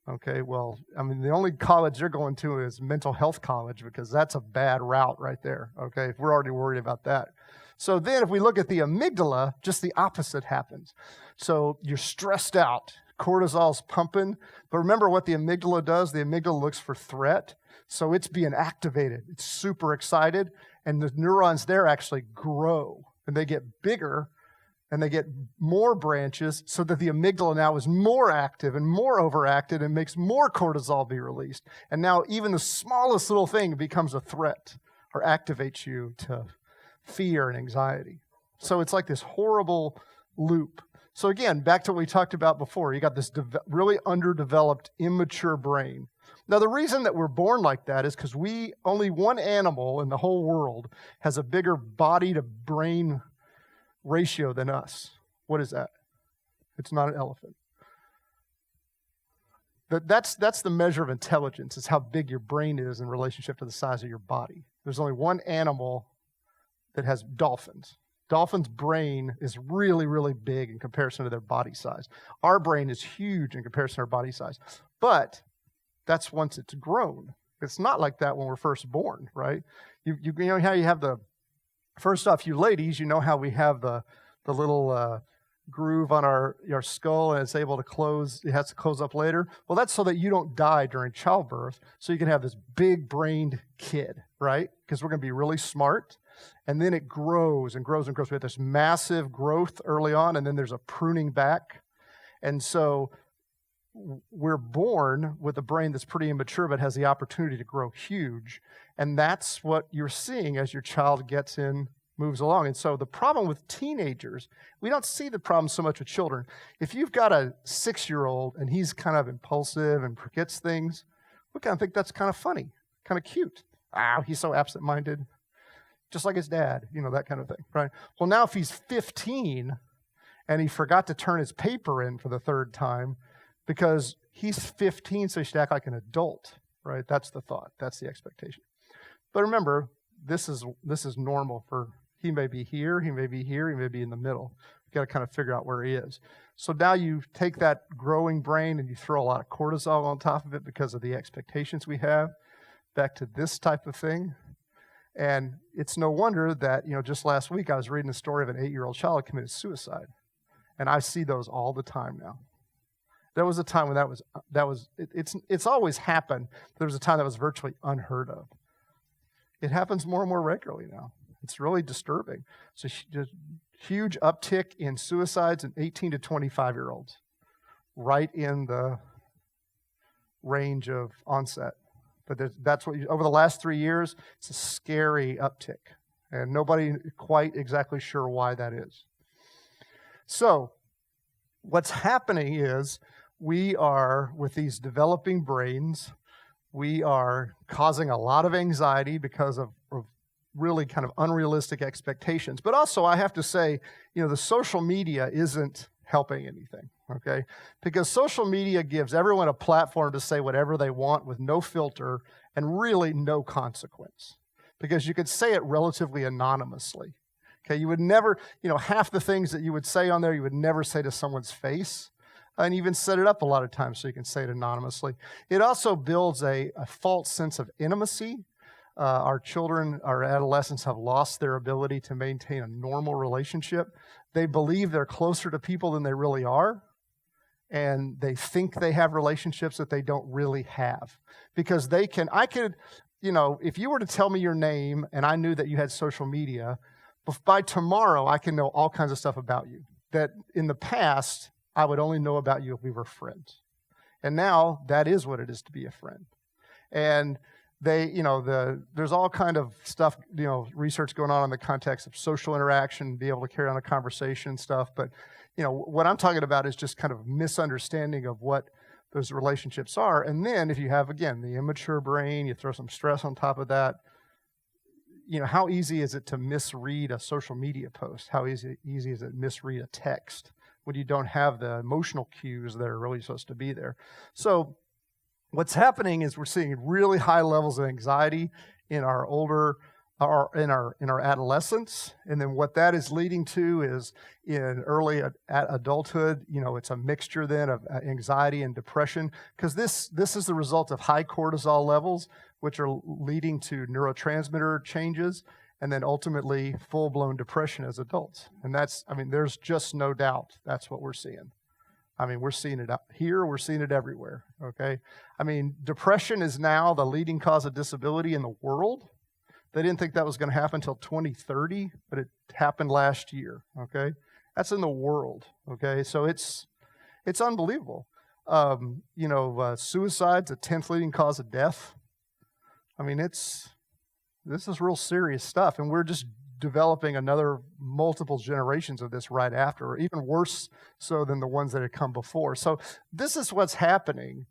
Speaker 1: Okay, well, I mean, the only college you're going to is mental health college, because that's a bad route right there, okay, if we're already worried about that. So then if we look at the amygdala, just the opposite happens. So you're stressed out, cortisol's pumping, but remember what the amygdala does? The amygdala looks for threat, so it's being activated. It's super excited, and the neurons there actually grow, and they get bigger, and they get more branches so that the amygdala now is more active and more overactive and makes more cortisol be released. And now even the smallest little thing becomes a threat or activates you to fear and anxiety. So it's like this horrible loop. So again, back to what we talked about before, you got this really underdeveloped, immature brain. Now the reason that we're born like that is because only one animal in the whole world has a bigger body to brain ratio than us. What is that? It's not an elephant. That's the measure of intelligence, is how big your brain is in relationship to the size of your body. There's only one animal that has dolphins. Dolphins' brain is really, really big in comparison to their body size. Our brain is huge in comparison to our body size. But that's once it's grown. It's not like that when we're first born, right? You know how you have first off, you ladies, you know how we have the little groove on our skull, and it's able to close. It has to close up later. Well, that's so that you don't die during childbirth, so you can have this big-brained kid, right? Because we're going to be really smart, and then it grows and grows and grows. We have this massive growth early on, and then there's a pruning back. And so we're born with a brain that's pretty immature but has the opportunity to grow huge. And that's what you're seeing as your child moves along. And so the problem with teenagers, we don't see the problem so much with children. If you've got a 6-year-old and he's kind of impulsive and forgets things, we kind of think that's kind of funny, kind of cute. He's so absent-minded, just like his dad, that kind of thing, right? Well, now if he's 15 and he forgot to turn his paper in for the 3rd time, because he's 15, so he should act like an adult, right? That's the thought. That's the expectation. But remember, this is normal for He may be here, he may be here, he may be in the middle. You've got to kind of figure out where he is. So now you take that growing brain and you throw a lot of cortisol on top of it because of the expectations we have, back to this type of thing. And it's no wonder that, just last week I was reading the story of an 8-year-old child who committed suicide. And I see those all the time now. There was a time when it's always happened. There was a time that was virtually unheard of. It happens more and more regularly now. It's really disturbing. So huge uptick in suicides in 18 to 25-year-olds, right in the range of onset. But that's what over the last 3 years, it's a scary uptick. And nobody quite exactly sure why that is. So what's happening is we are, with these developing brains, we are causing a lot of anxiety because of really kind of unrealistic expectations. But also, I have to say, the social media isn't helping anything, okay? Because social media gives everyone a platform to say whatever they want with no filter and really no consequence. Because you could say it relatively anonymously. Okay, you would never, half the things that you would say on there, you would never say to someone's face. And even set it up a lot of times so you can say it anonymously. It also builds a false sense of intimacy. Our children, our adolescents have lost their ability to maintain a normal relationship. They believe they're closer to people than they really are. And they think they have relationships that they don't really have. Because if you were to tell me your name and I knew that you had social media, by tomorrow I can know all kinds of stuff about you. That in the past, I would only know about you if we were friends. And now that is what it is to be a friend. And there's all kind of stuff, research going on in the context of social interaction, be able to carry on a conversation and stuff. But, what I'm talking about is just kind of misunderstanding of what those relationships are. And then if you have, again, the immature brain, you throw some stress on top of that, how easy is it to misread a social media post? How easy is it to misread a text when you don't have the emotional cues that are really supposed to be there? So what's happening is we're seeing really high levels of anxiety in our in our adolescence, and then what that is leading to is in early adulthood. It's a mixture then of anxiety and depression, because this is the result of high cortisol levels, which are leading to neurotransmitter changes, and then ultimately full-blown depression as adults. And there's just no doubt that's what we're seeing. We're seeing it up here, we're seeing it everywhere, okay? Depression is now the leading cause of disability in the world. They didn't think that was going to happen until 2030, but it happened last year, okay? That's in the world, okay? So it's unbelievable. Suicide's the 10th leading cause of death. This is real serious stuff, and we're just developing another multiple generations of this right after, or even worse so than the ones that had come before. So this is what's happening,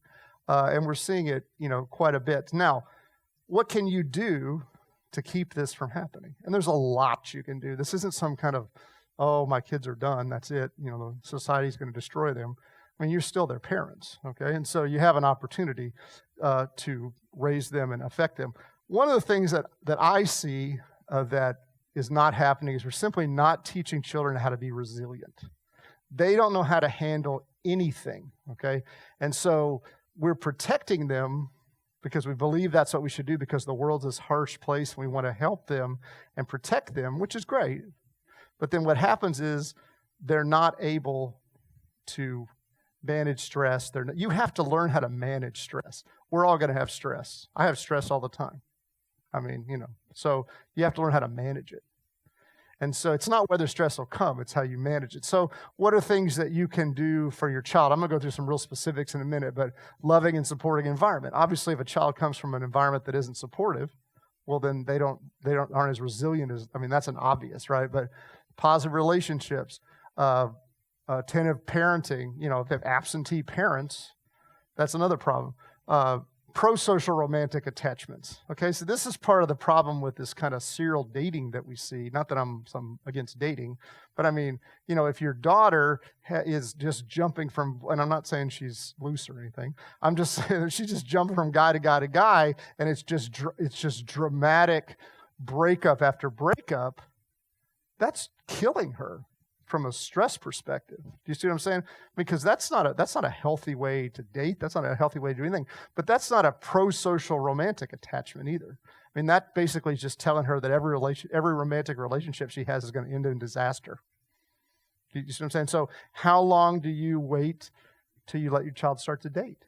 Speaker 1: and we're seeing it, quite a bit. Now, what can you do to keep this from happening? And there's a lot you can do. This isn't some kind of, oh, my kids are done, that's it, society's going to destroy them. You're still their parents, okay? And so you have an opportunity to raise them and affect them. One of the things that I see that is not happening is we're simply not teaching children how to be resilient. They don't know how to handle anything, okay? And so we're protecting them because we believe that's what we should do, because the world's this harsh place and we want to help them and protect them, which is great. But then what happens is they're not able to manage stress. You have to learn how to manage stress. We're all going to have stress. I have stress all the time. So you have to learn how to manage it. And so it's not whether stress will come, it's how you manage it. So what are things that you can do for your child? I'm going to go through some real specifics in a minute, but loving and supporting environment. Obviously, if a child comes from an environment that isn't supportive, well, then they aren't as resilient as, that's an obvious, right? But positive relationships, attentive parenting, if they have absentee parents, that's another problem. Pro-social romantic attachments. Okay, so this is part of the problem with this kind of serial dating that we see. Not that I'm against dating, but if your daughter is just jumping from, and I'm not saying she's loose or anything, I'm just saying she's just jumping from guy to guy to guy, and it's just dramatic breakup after breakup. that's killing her from a stress perspective. Do you see what I'm saying? Because that's not a healthy way to date. That's not a healthy way to do anything. But that's not a pro-social romantic attachment either. I mean, that basically is just telling her that every romantic relationship she has is going to end in disaster. Do you see what I'm saying? So how long do you wait till you let your child start to date?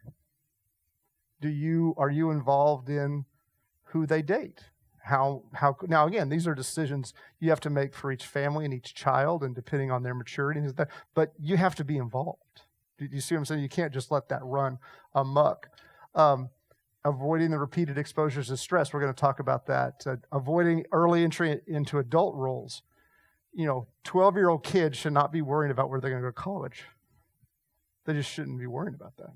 Speaker 1: Are you involved in who they date? Now again, these are decisions you have to make for each family and each child, and depending on their maturity, but you have to be involved. Do you see what I'm saying? You can't just let that run amok. Avoiding the repeated exposures to stress. We're going to talk about that. Avoiding early entry into adult roles. 12-year-old kids should not be worrying about where they're going to go to college. They just shouldn't be worrying about that.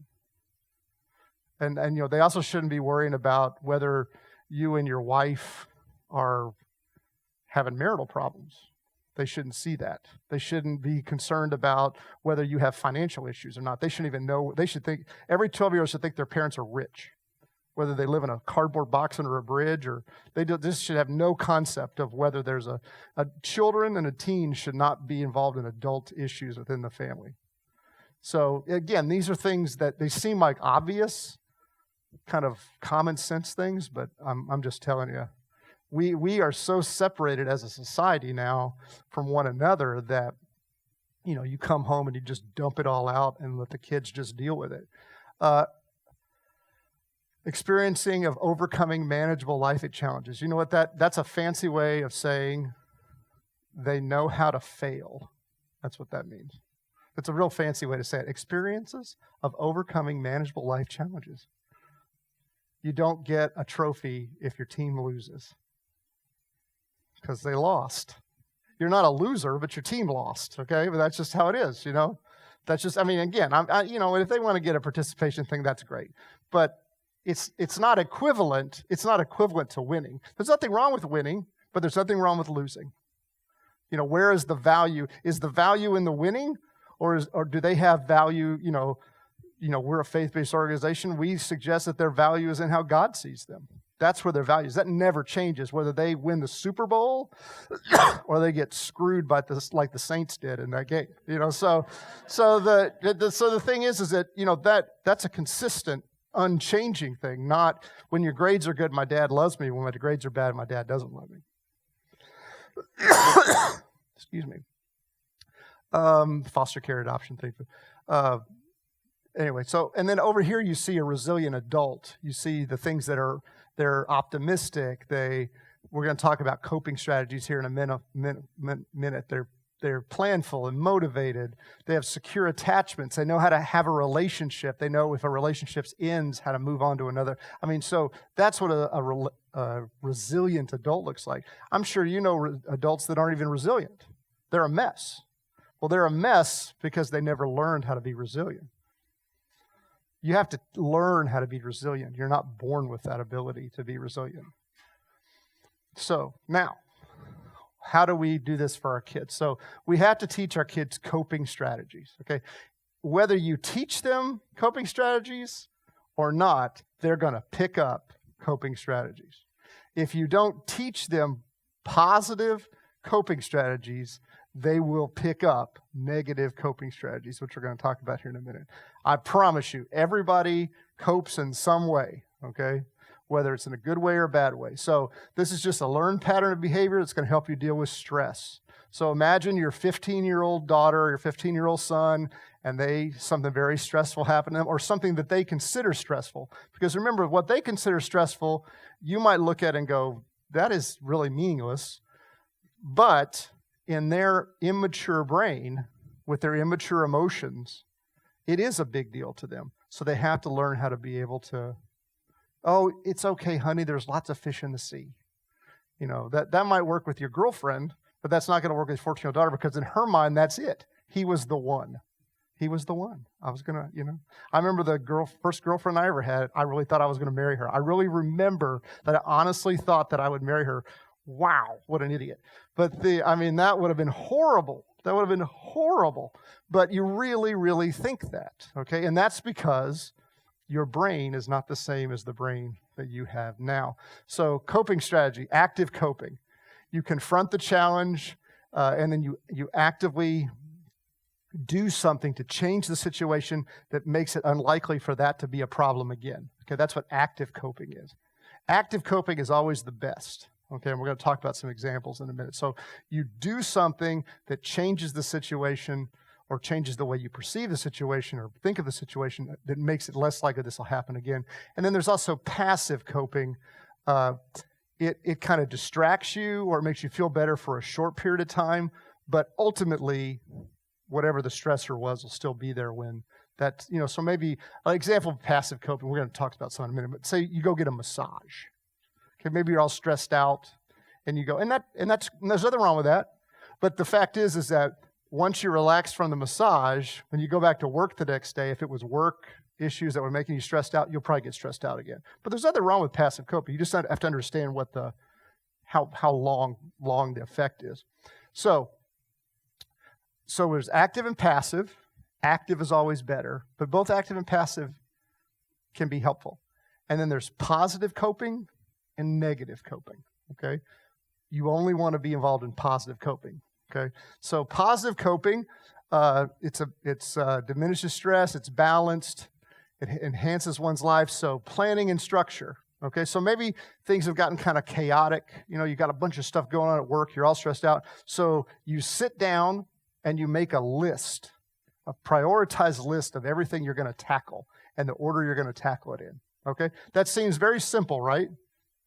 Speaker 1: And they also shouldn't be worrying about whether you and your wife are having marital problems. They shouldn't see that. They shouldn't be concerned about whether you have financial issues or not. They shouldn't even know. They should think, every 12-year-old should think their parents are rich, whether they live in a cardboard box under a bridge or this should have no concept of whether there's a children and a teen should not be involved in adult issues within the family. So again, these are things that they seem like obvious, kind of common sense things, but I'm just telling you, we are so separated as a society now from one another that, you come home and you just dump it all out and let the kids just deal with it. Experiencing of overcoming manageable life challenges. You know what that's a fancy way of saying they know how to fail. That's what that means. It's a real fancy way to say it. Experiences of overcoming manageable life challenges. You don't get a trophy if your team loses because they lost. You're not a loser, but your team lost, okay? But that's just how it is, That's just, again, if they want to get a participation thing, that's great. But it's not equivalent. It's not equivalent to winning. There's nothing wrong with winning, but there's nothing wrong with losing. Where is the value? Is the value in the winning, or do they have value? We're a faith-based organization. We suggest that their value is in how God sees them. That's where their value is. That never changes, whether they win the Super Bowl or they get screwed by like the Saints did in that game. So the thing is that that's a consistent, unchanging thing. Not when your grades are good, my dad loves me. When my grades are bad, my dad doesn't love me. Excuse me. Foster care adoption thing. Anyway, and then over here you see a resilient adult. You see the things that they're optimistic. We're going to talk about coping strategies here in a minute. They're planful and motivated. They have secure attachments. They know how to have a relationship. They know if a relationship ends, how to move on to another. So that's what a resilient adult looks like. I'm sure you know adults that aren't even resilient. They're a mess. Well, they're a mess because they never learned how to be resilient. You have to learn how to be resilient. You're not born with that ability to be resilient. So now, how do we do this for our kids? So we have to teach our kids coping strategies, okay? Whether you teach them coping strategies or not, they're going to pick up coping strategies. If you don't teach them positive coping strategies, they will pick up negative coping strategies, which we're going to talk about here in a minute. I promise you, everybody copes in some way, okay? Whether it's in a good way or a bad way. So this is just a learned pattern of behavior that's going to help you deal with stress. So imagine your 15-year-old daughter or your 15-year-old son, and something very stressful happened to them, or something that they consider stressful. Because remember, what they consider stressful, you might look at and go, that is really meaningless. But in their immature brain, with their immature emotions, it is a big deal to them. So they have to learn how to be able to, oh, it's okay, honey, there's lots of fish in the sea. That might work with your girlfriend, but that's not going to work with your 14-year-old daughter, because in her mind, that's it. He was the one. He was the one. I was going to, I remember the first girlfriend I ever had, I really thought I was going to marry her. I really remember that I honestly thought that I would marry her. Wow, what an idiot. But that would have been horrible. That would have been horrible. But you really, really think that, okay? And that's because your brain is not the same as the brain that you have now. So coping strategy, active coping. You confront the challenge and then you actively do something to change the situation that makes it unlikely for that to be a problem again. Okay, that's what active coping is. Active coping is always the best. Okay, and we're going to talk about some examples in a minute. So you do something that changes the situation or changes the way you perceive the situation or think of the situation that makes it less likely this will happen again. And then there's also passive coping. It kind of distracts you or it makes you feel better for a short period of time, but ultimately, whatever the stressor was will still be there when that, so maybe an example of passive coping, we're going to talk about some in a minute, but say you go get a massage. Okay, maybe you're all stressed out and you go, and there's nothing wrong with that. But the fact is that once you're relaxed from the massage, when you go back to work the next day, if it was work issues that were making you stressed out, you'll probably get stressed out again. But there's nothing wrong with passive coping. You just have to understand what how long the effect is. So there's active and passive. Active is always better, but both active and passive can be helpful. And then there's positive coping and negative coping, okay? You only want to be involved in positive coping, okay? So positive coping, it's diminishes stress, it's balanced, it enhances one's life, so planning and structure, okay? So maybe things have gotten kind of chaotic, you got a bunch of stuff going on at work, you're all stressed out, so you sit down and you make a list, a prioritized list of everything you're going to tackle and the order you're going to tackle it in, okay? That seems very simple, right?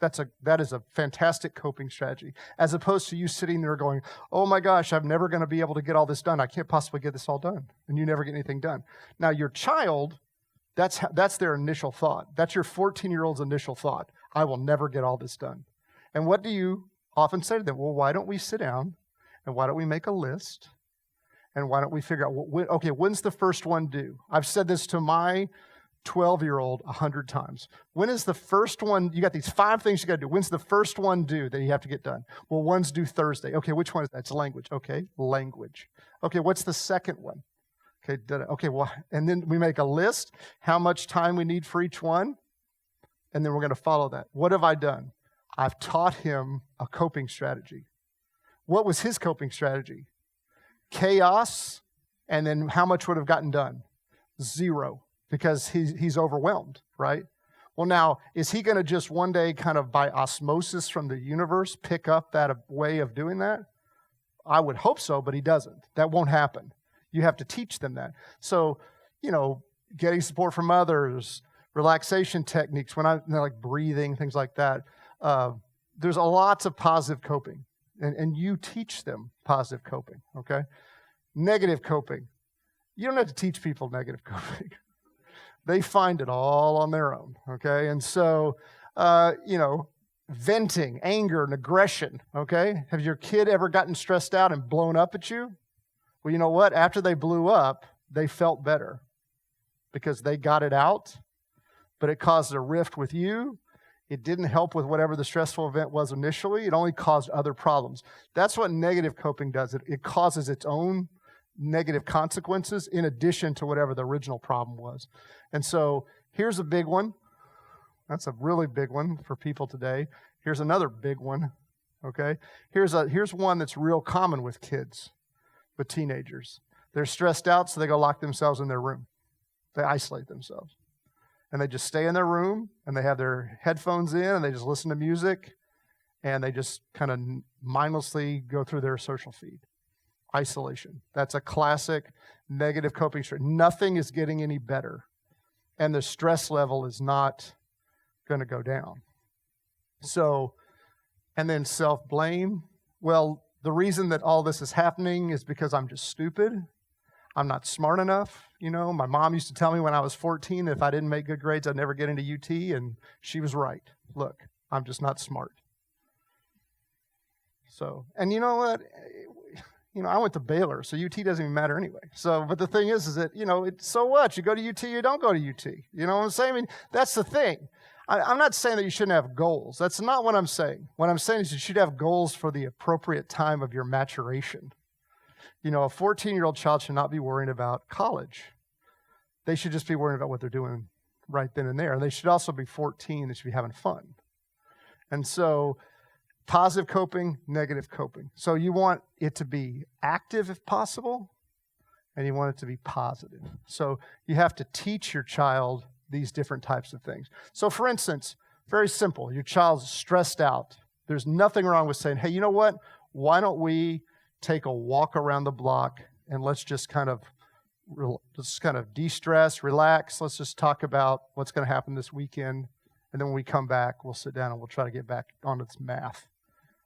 Speaker 1: That is a fantastic coping strategy, as opposed to you sitting there going, oh my gosh, I'm never going to be able to get all this done. I can't possibly get this all done, and you never get anything done. Now, your child, that's their initial thought. That's your 14-year-old's initial thought. I will never get all this done. And what do you often say to them? Well, why don't we sit down, and why don't we make a list, and why don't we figure out, when's the first one due? I've said this to my 12-year-old 100 times. When is the first one? You got these 5 things you got to do. When's the first one due that you have to get done? Well, one's due Thursday. Okay, which one is that? It's language. Okay, language. Okay, what's the second one? Okay, well, and then we make a list, how much time we need for each one, and then we're going to follow that. What have I done? I've taught him a coping strategy. What was his coping strategy? Chaos, and then how much would have gotten done? 0. Because he's overwhelmed, right? Well, now, is he going to just one day kind of by osmosis from the universe pick up that way of doing that? I would hope so, but he doesn't. That won't happen. You have to teach them that. So, getting support from others, relaxation techniques, like breathing, things like that. There's lots of positive coping, and you teach them positive coping, okay? Negative coping. You don't have to teach people negative coping. They find it all on their own, okay? And so, venting, anger, and aggression, okay? Have your kid ever gotten stressed out and blown up at you? Well, you know what? After they blew up, they felt better because they got it out, but it caused a rift with you. It didn't help with whatever the stressful event was initially. It only caused other problems. That's what negative coping does. It causes its own negative consequences in addition to whatever the original problem was. And so here's a big one. That's a really big one for people today. Here's another big one, okay? Here's one that's real common with kids, with teenagers. They're stressed out, so they go lock themselves in their room. They isolate themselves. And they just stay in their room, and they have their headphones in, and they just listen to music, and they just kind of mindlessly go through their social feed. Isolation. That's a classic negative coping strategy. Nothing is getting any better, and the stress level is not going to go down. So, and then self-blame. Well, the reason that all this is happening is because I'm just stupid. I'm not smart enough. My mom used to tell me when I was 14 that if I didn't make good grades, I'd never get into UT, and she was right. Look, I'm just not smart. So, and you know what? I went to Baylor, so UT doesn't even matter anyway. So, but the thing is that, so what? You go to UT, you don't go to UT. You know what I'm saying? I mean, that's the thing. I'm not saying that you shouldn't have goals. That's not what I'm saying. What I'm saying is you should have goals for the appropriate time of your maturation. A 14-year-old child should not be worrying about college. They should just be worrying about what they're doing right then and there. And they should also be 14. They should be having fun. And so Positive coping, negative coping. So you want it to be active if possible, and you want it to be positive. So you have to teach your child these different types of things. So for instance, very simple, your child's stressed out. There's nothing wrong with saying, hey, you know what? Why don't we take a walk around the block and let's just kind of de-stress, relax. Let's just talk about what's going to happen this weekend. And then when we come back, we'll sit down and we'll try to get back onto this math.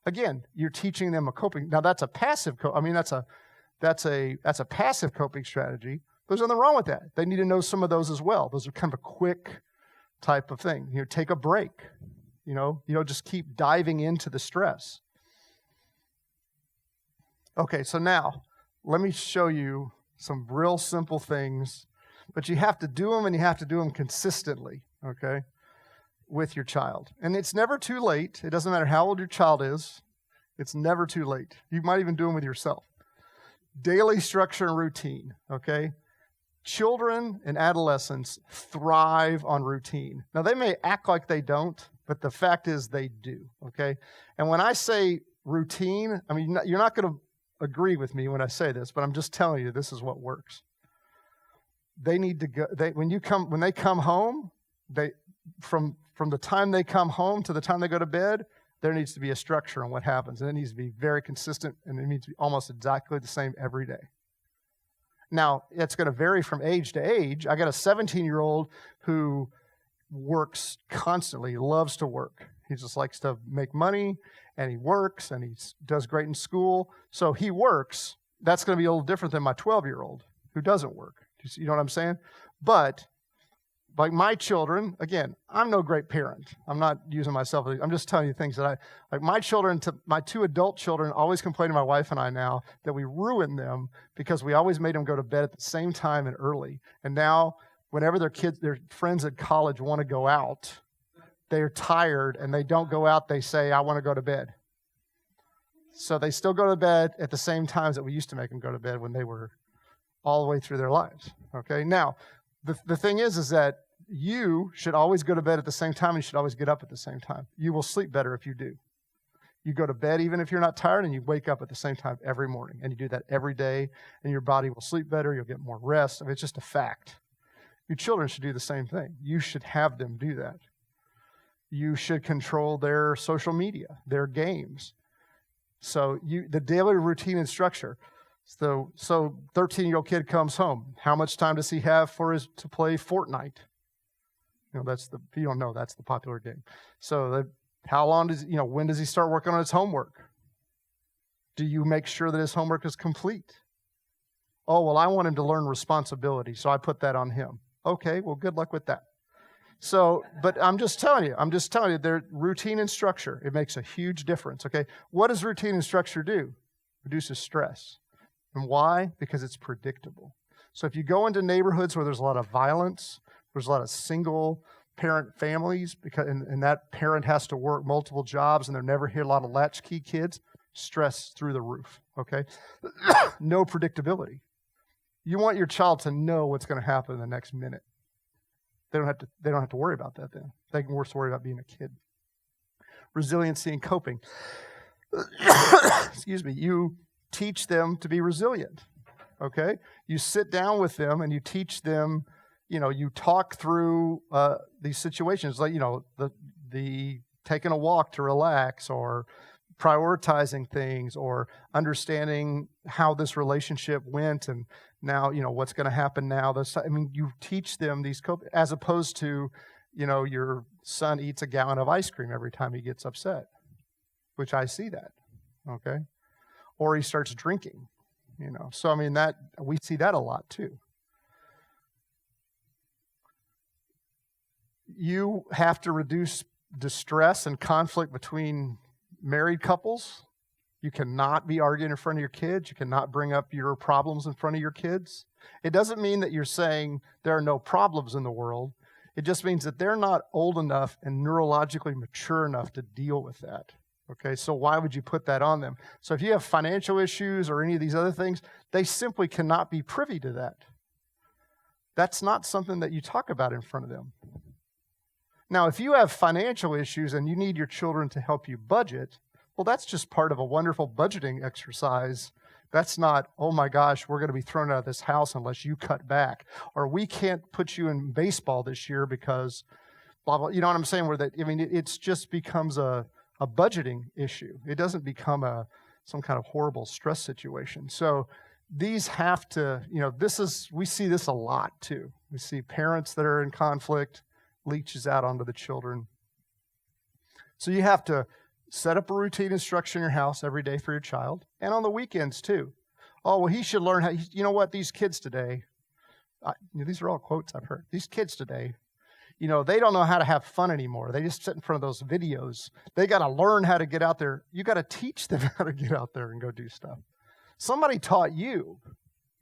Speaker 1: Again, you're teaching them a coping. Now that's a passive that's a passive coping strategy. There's nothing wrong with that. They need to know some of those as well. Those are kind of a quick type of thing. Take a break. Just keep diving into the stress. Okay, so now let me show you some real simple things, but you have to do them and you have to do them consistently, okay, with your child. And it's never too late. It doesn't matter how old your child is. It's never too late. You might even do them with yourself. Daily structure and routine, okay? Children and adolescents thrive on routine. Now, they may act like they don't, but the fact is they do, okay? And when I say routine, you're not going to agree with me when I say this, but I'm just telling you this is what works. They need to go. When they come home, from the time they come home to the time they go to bed, there needs to be a structure on what happens, and it needs to be very consistent, and it needs to be almost exactly the same every day. Now, it's going to vary from age to age. I got a 17-year-old who works constantly, loves to work. He just likes to make money, and he works, and he does great in school. So he works. That's going to be a little different than my 12-year-old who doesn't work. You know what I'm saying? But like my children, again, I'm no great parent. I'm not using myself. I'm just telling you things that my children, my 2 adult children always complain to my wife and I now that we ruin them because we always made them go to bed at the same time and early. And now whenever their friends at college want to go out, they're tired and they don't go out. They say, I want to go to bed. So they still go to bed at the same times that we used to make them go to bed when they were all the way through their lives. Okay. Now, the thing is that you should always go to bed at the same time and you should always get up at the same time. You will sleep better if you do. You go to bed even if you're not tired and you wake up at the same time every morning. And you do that every day and your body will sleep better. You'll get more rest. It's just a fact. Your children should do the same thing. You should have them do that. You should control their social media, their games. So the daily routine and structure. So 13-year-old kid comes home. How much time does he have to play Fortnite? If you don't know, that's the popular game. So when does he start working on his homework? Do you make sure that his homework is complete? Oh, well, I want him to learn responsibility, so I put that on him. Okay, well, good luck with that. So, but I'm just telling you, their routine and structure, it makes a huge difference, okay? What does routine and structure do? Reduces stress. And why? Because it's predictable. So if you go into neighborhoods where there's a lot of violence, there's a lot of single parent families, and that parent has to work multiple jobs and they're never here, a lot of latchkey kids, stress through the roof, okay? No predictability. You want your child to know what's going to happen in the next minute. They don't have to worry about that then. They can worry about being a kid. Resiliency and coping. Excuse me. You teach them to be resilient, okay? You sit down with them and you teach them, you talk through these situations, like, the taking a walk to relax or prioritizing things or understanding how this relationship went and now, what's going to happen now. You teach them these as opposed to, your son eats a gallon of ice cream every time he gets upset, which I see that, okay? Or he starts drinking, So, that we see that a lot too. You have to reduce distress and conflict between married couples. You cannot be arguing in front of your kids. You cannot bring up your problems in front of your kids. It doesn't mean that you're saying there are no problems in the world. It just means that they're not old enough and neurologically mature enough to deal with that. Okay, so why would you put that on them? So if you have financial issues or any of these other things, they simply cannot be privy to that. That's not something that you talk about in front of them. Now, if you have financial issues and you need your children to help you budget, Well, that's just part of a wonderful budgeting exercise. That's not, oh my gosh, we're going to be thrown out of this house unless you cut back. Or we can't put you in baseball this year because blah, blah. You know what I'm saying? It just becomes a budgeting issue. It doesn't become some kind of horrible stress situation. So these have to, we see this a lot too. We see parents that are in conflict, leaches out onto the children. So you have to set up a routine and structure in your house every day for your child, and on the weekends too. Oh, well, he should learn how, you know what, these kids today, these are all quotes I've heard. These kids today, they don't know how to have fun anymore. They just sit in front of those videos. They got to learn how to get out there. You got to teach them how to get out there and go do stuff. Somebody taught you,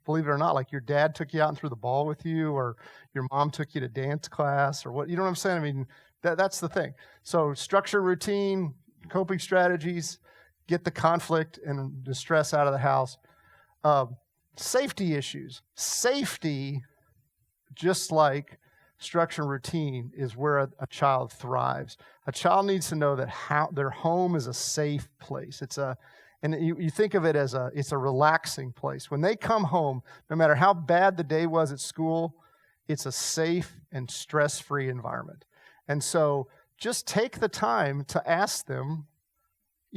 Speaker 1: believe it or not, like your dad took you out and threw the ball with you, or your mom took you to dance class, or what, you know what I'm saying? That's the thing. So structure, routine, coping strategies, get the conflict and the stress out of the house. Safety issues. Safety, just like structure and routine, is where a child thrives. A child needs to know that their home is a safe place. And you think of it as it's a relaxing place. When they come home, no matter how bad the day was at school, it's a safe and stress-free environment. And so just take the time to ask them,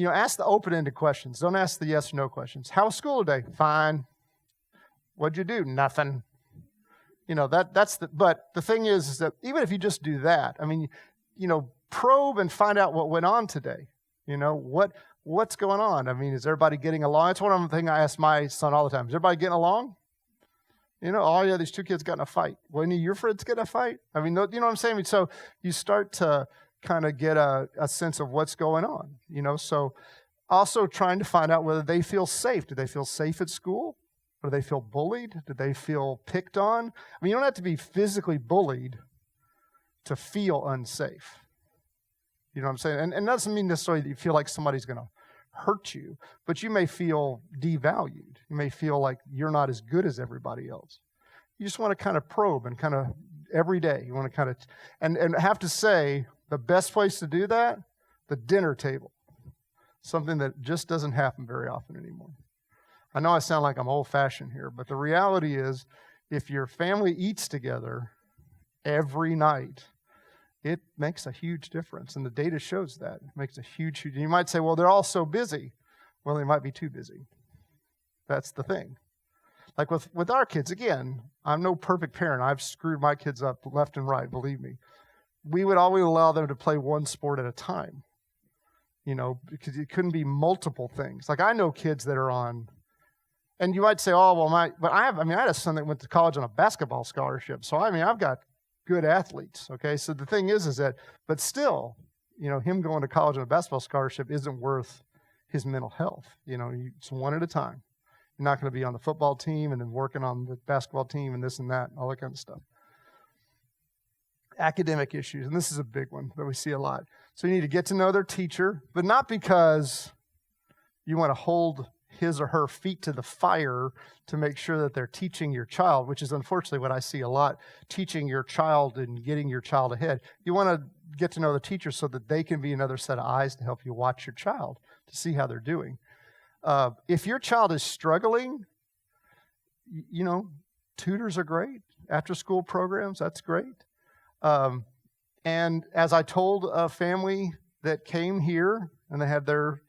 Speaker 1: ask the open-ended questions. Don't ask the yes or no questions. How was school today? Fine. What'd you do? Nothing. But the thing is that even if you just do that, probe and find out what went on today. What's going on? Is everybody getting along? That's one of the things I ask my son all the time. Is everybody getting along? Oh yeah, these two kids got in a fight. Well, any of your friends get in a fight? You know what I'm saying? So you start to kind of get a sense of what's going on, So also trying to find out whether they feel safe. Do they feel safe at school? Or do they feel bullied? Do they feel picked on? You don't have to be physically bullied to feel unsafe. You know what I'm saying? And that doesn't mean necessarily that you feel like somebody's going to hurt you, but you may feel devalued. You may feel like you're not as good as everybody else. You just want to kind of probe and kind of every day. You want to kind of, and I have to say, the best place to do that, the dinner table. Something that just doesn't happen very often anymore. I know I sound like I'm old-fashioned here, but the reality is, if your family eats together every night, it makes a huge difference, and the data shows that. It makes a huge. You might say, well, they're all so busy. Well, they might be too busy. That's the thing. Like with our kids, again, I'm no perfect parent. I've screwed my kids up left and right, believe me. We would always allow them to play one sport at a time, because it couldn't be multiple things. Like I know kids that are on, and you might say, oh, well, I had a son that went to college on a basketball scholarship. So, I've got good athletes, okay? So the thing is that, but still, him going to college on a basketball scholarship isn't worth his mental health. It's one at a time. You're not going to be on the football team and then working on the basketball team and this and that and all that kind of stuff. Academic issues, and this is a big one that we see a lot. So you need to get to know their teacher, but not because you want to hold his or her feet to the fire to make sure that they're teaching your child, which is unfortunately what I see a lot, teaching your child and getting your child ahead. You want to get to know the teacher so that they can be another set of eyes to help you watch your child, to see how they're doing. If your child is struggling, tutors are great. After-school programs, that's great. And as I told a family that came here, and they had their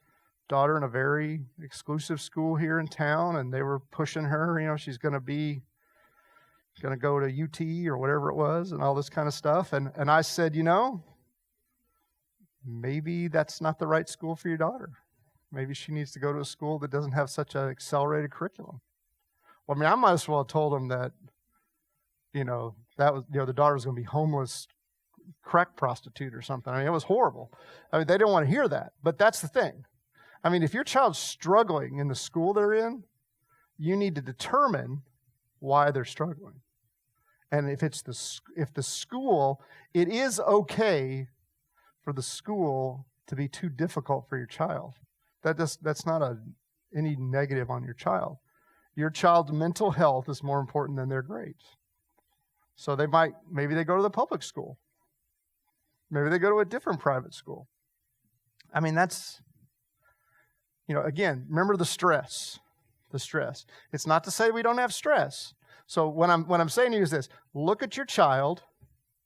Speaker 1: daughter in a very exclusive school here in town, and they were pushing her, she's going to go to UT or whatever it was, and all this kind of stuff. And I said, maybe that's not the right school for your daughter. Maybe she needs to go to a school that doesn't have such an accelerated curriculum. Well, I might as well have told them that, the daughter was going to be homeless, crack prostitute or something. It was horrible. They didn't want to hear that. But that's the thing. If your child's struggling in the school they're in, you need to determine why they're struggling. And if the school, it is okay for the school to be too difficult for your child. That's not any negative on your child. Your child's mental health is more important than their grades. So maybe they go to the public school. Maybe they go to a different private school. Again, remember the stress. The stress. It's not to say we don't have stress. So what I'm saying to you is this: look at your child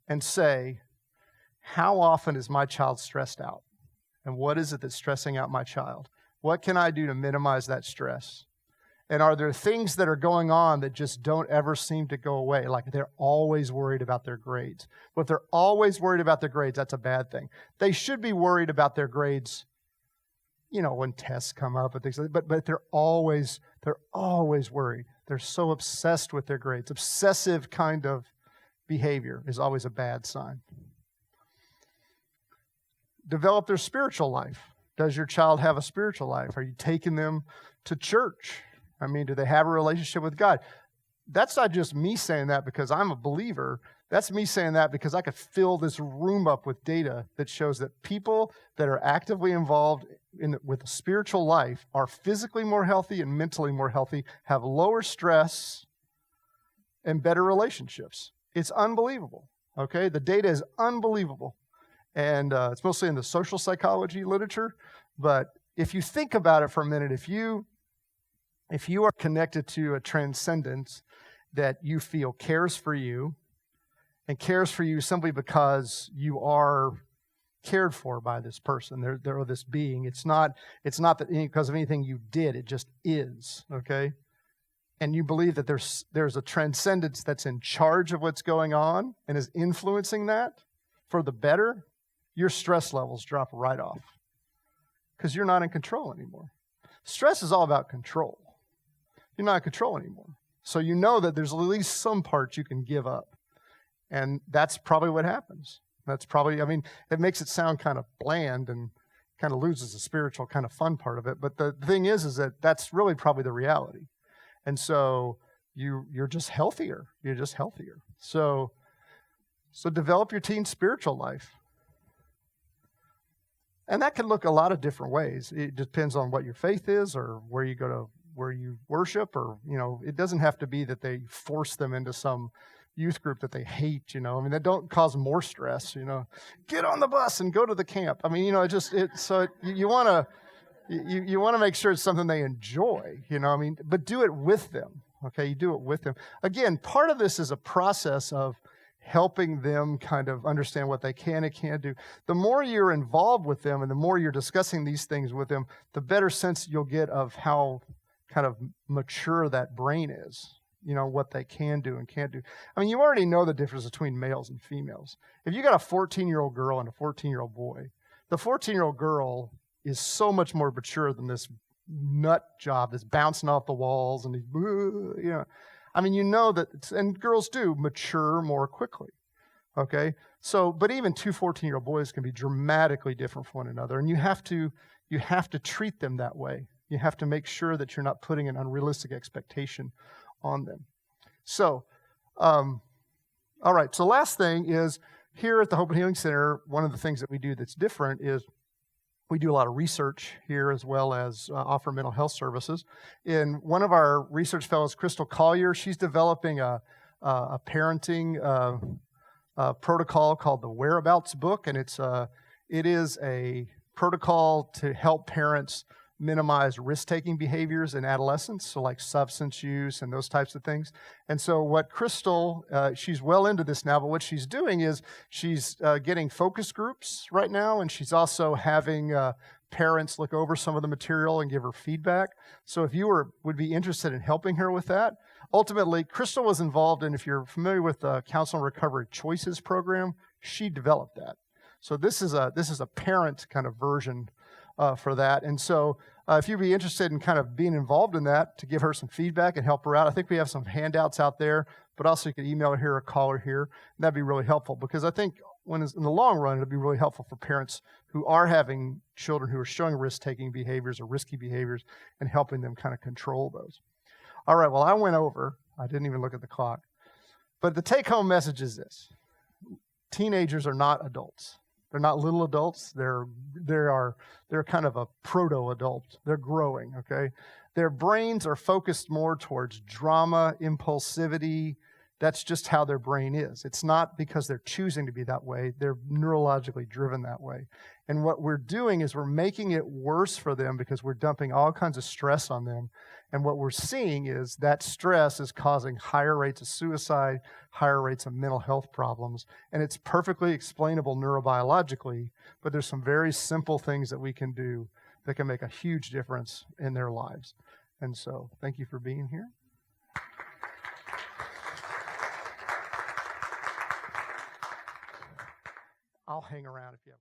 Speaker 1: and say, how often is my child stressed out? And what is it that's stressing out my child? What can I do to minimize that stress? And are there things that are going on that just don't ever seem to go away? Like they're always worried about their grades. But if they're always worried about their grades, that's a bad thing. They should be worried about their grades, when tests come up and things like that. But they're always worried. They're so obsessed with their grades. Obsessive kind of behavior is always a bad sign. Develop their spiritual life. Does your child have a spiritual life? Are you taking them to church? Do they have a relationship with God? That's not just me saying that because I'm a believer. That's me saying that because I could fill this room up with data that shows that people that are actively involved with a spiritual life are physically more healthy and mentally more healthy, have lower stress, and better relationships. It's unbelievable, okay? The data is unbelievable. And it's mostly in the social psychology literature. But if you think about it for a minute, if you are connected to a transcendence that you feel cares for you, and cares for you simply because you are cared for by this person, or this being. It's not that because of anything you did, it just is, okay? And you believe that there's a transcendence that's in charge of what's going on and is influencing that for the better, your stress levels drop right off because you're not in control anymore. Stress is all about control. You're not in control anymore. So you know that there's at least some parts you can give up. And that's probably what happens. That's probably, it makes it sound kind of bland and kind of loses the spiritual kind of fun part of it. But the thing is that that's really probably the reality. And so you're just healthier. You're just healthier. So develop your teen's spiritual life. And that can look a lot of different ways. It depends on what your faith is or where you go to, where you worship, or, it doesn't have to be that they force them into some youth group that they hate, that don't cause more stress, get on the bus and go to the camp. So you want to make sure it's something they enjoy, but do it with them. Okay. You do it with them. Again, part of this is a process of helping them kind of understand what they can and can't do. The more you're involved with them and the more you're discussing these things with them, the better sense you'll get of how kind of mature that brain is, what they can do and can't do. You already know the difference between males and females. If you got a 14-year-old girl and a 14-year-old boy, the 14-year-old girl is so much more mature than this nut job that's bouncing off the walls and that, and girls do mature more quickly, okay? So, but even two 14-year-old boys can be dramatically different from one another, and you have to treat them that way. You have to make sure that you're not putting an unrealistic expectation on them. So, all right, so last thing is, here at the Hope and Healing Center, one of the things that we do that's different is we do a lot of research here as well as offer mental health services. In one of our research fellows, Crystal Collier, she's developing a parenting protocol called the Whereabouts Book, and it is a protocol to help parents minimize risk-taking behaviors in adolescents, so like substance use and those types of things. And so what Crystal, she's well into this now, but what she's doing is she's getting focus groups right now, and she's also having parents look over some of the material and give her feedback. So if you would be interested in helping her with that, ultimately, Crystal was involved in, if you're familiar with the Counsel and Recovery Choices program, she developed that. So this is a parent kind of version for that. And so if you'd be interested in kind of being involved in that, to give her some feedback and help her out, I think we have some handouts out there, but also you can email her here or call her here. And that'd be really helpful, because I think in the long run, it'll be really helpful for parents who are having children who are showing risk-taking behaviors or risky behaviors and helping them kind of control those. All right, well, I went over. I didn't even look at the clock. But the take-home message is this. Teenagers are not adults. They're not little adults. They're kind of a proto-adult. They're growing, okay? Their brains are focused more towards drama, impulsivity, That's just how their brain is. It's not because they're choosing to be that way. They're neurologically driven that way. And what we're doing is we're making it worse for them because we're dumping all kinds of stress on them. And what we're seeing is that stress is causing higher rates of suicide, higher rates of mental health problems. And it's perfectly explainable neurobiologically, but there's some very simple things that we can do that can make a huge difference in their lives. And so, thank you for being here. I'll hang around if you have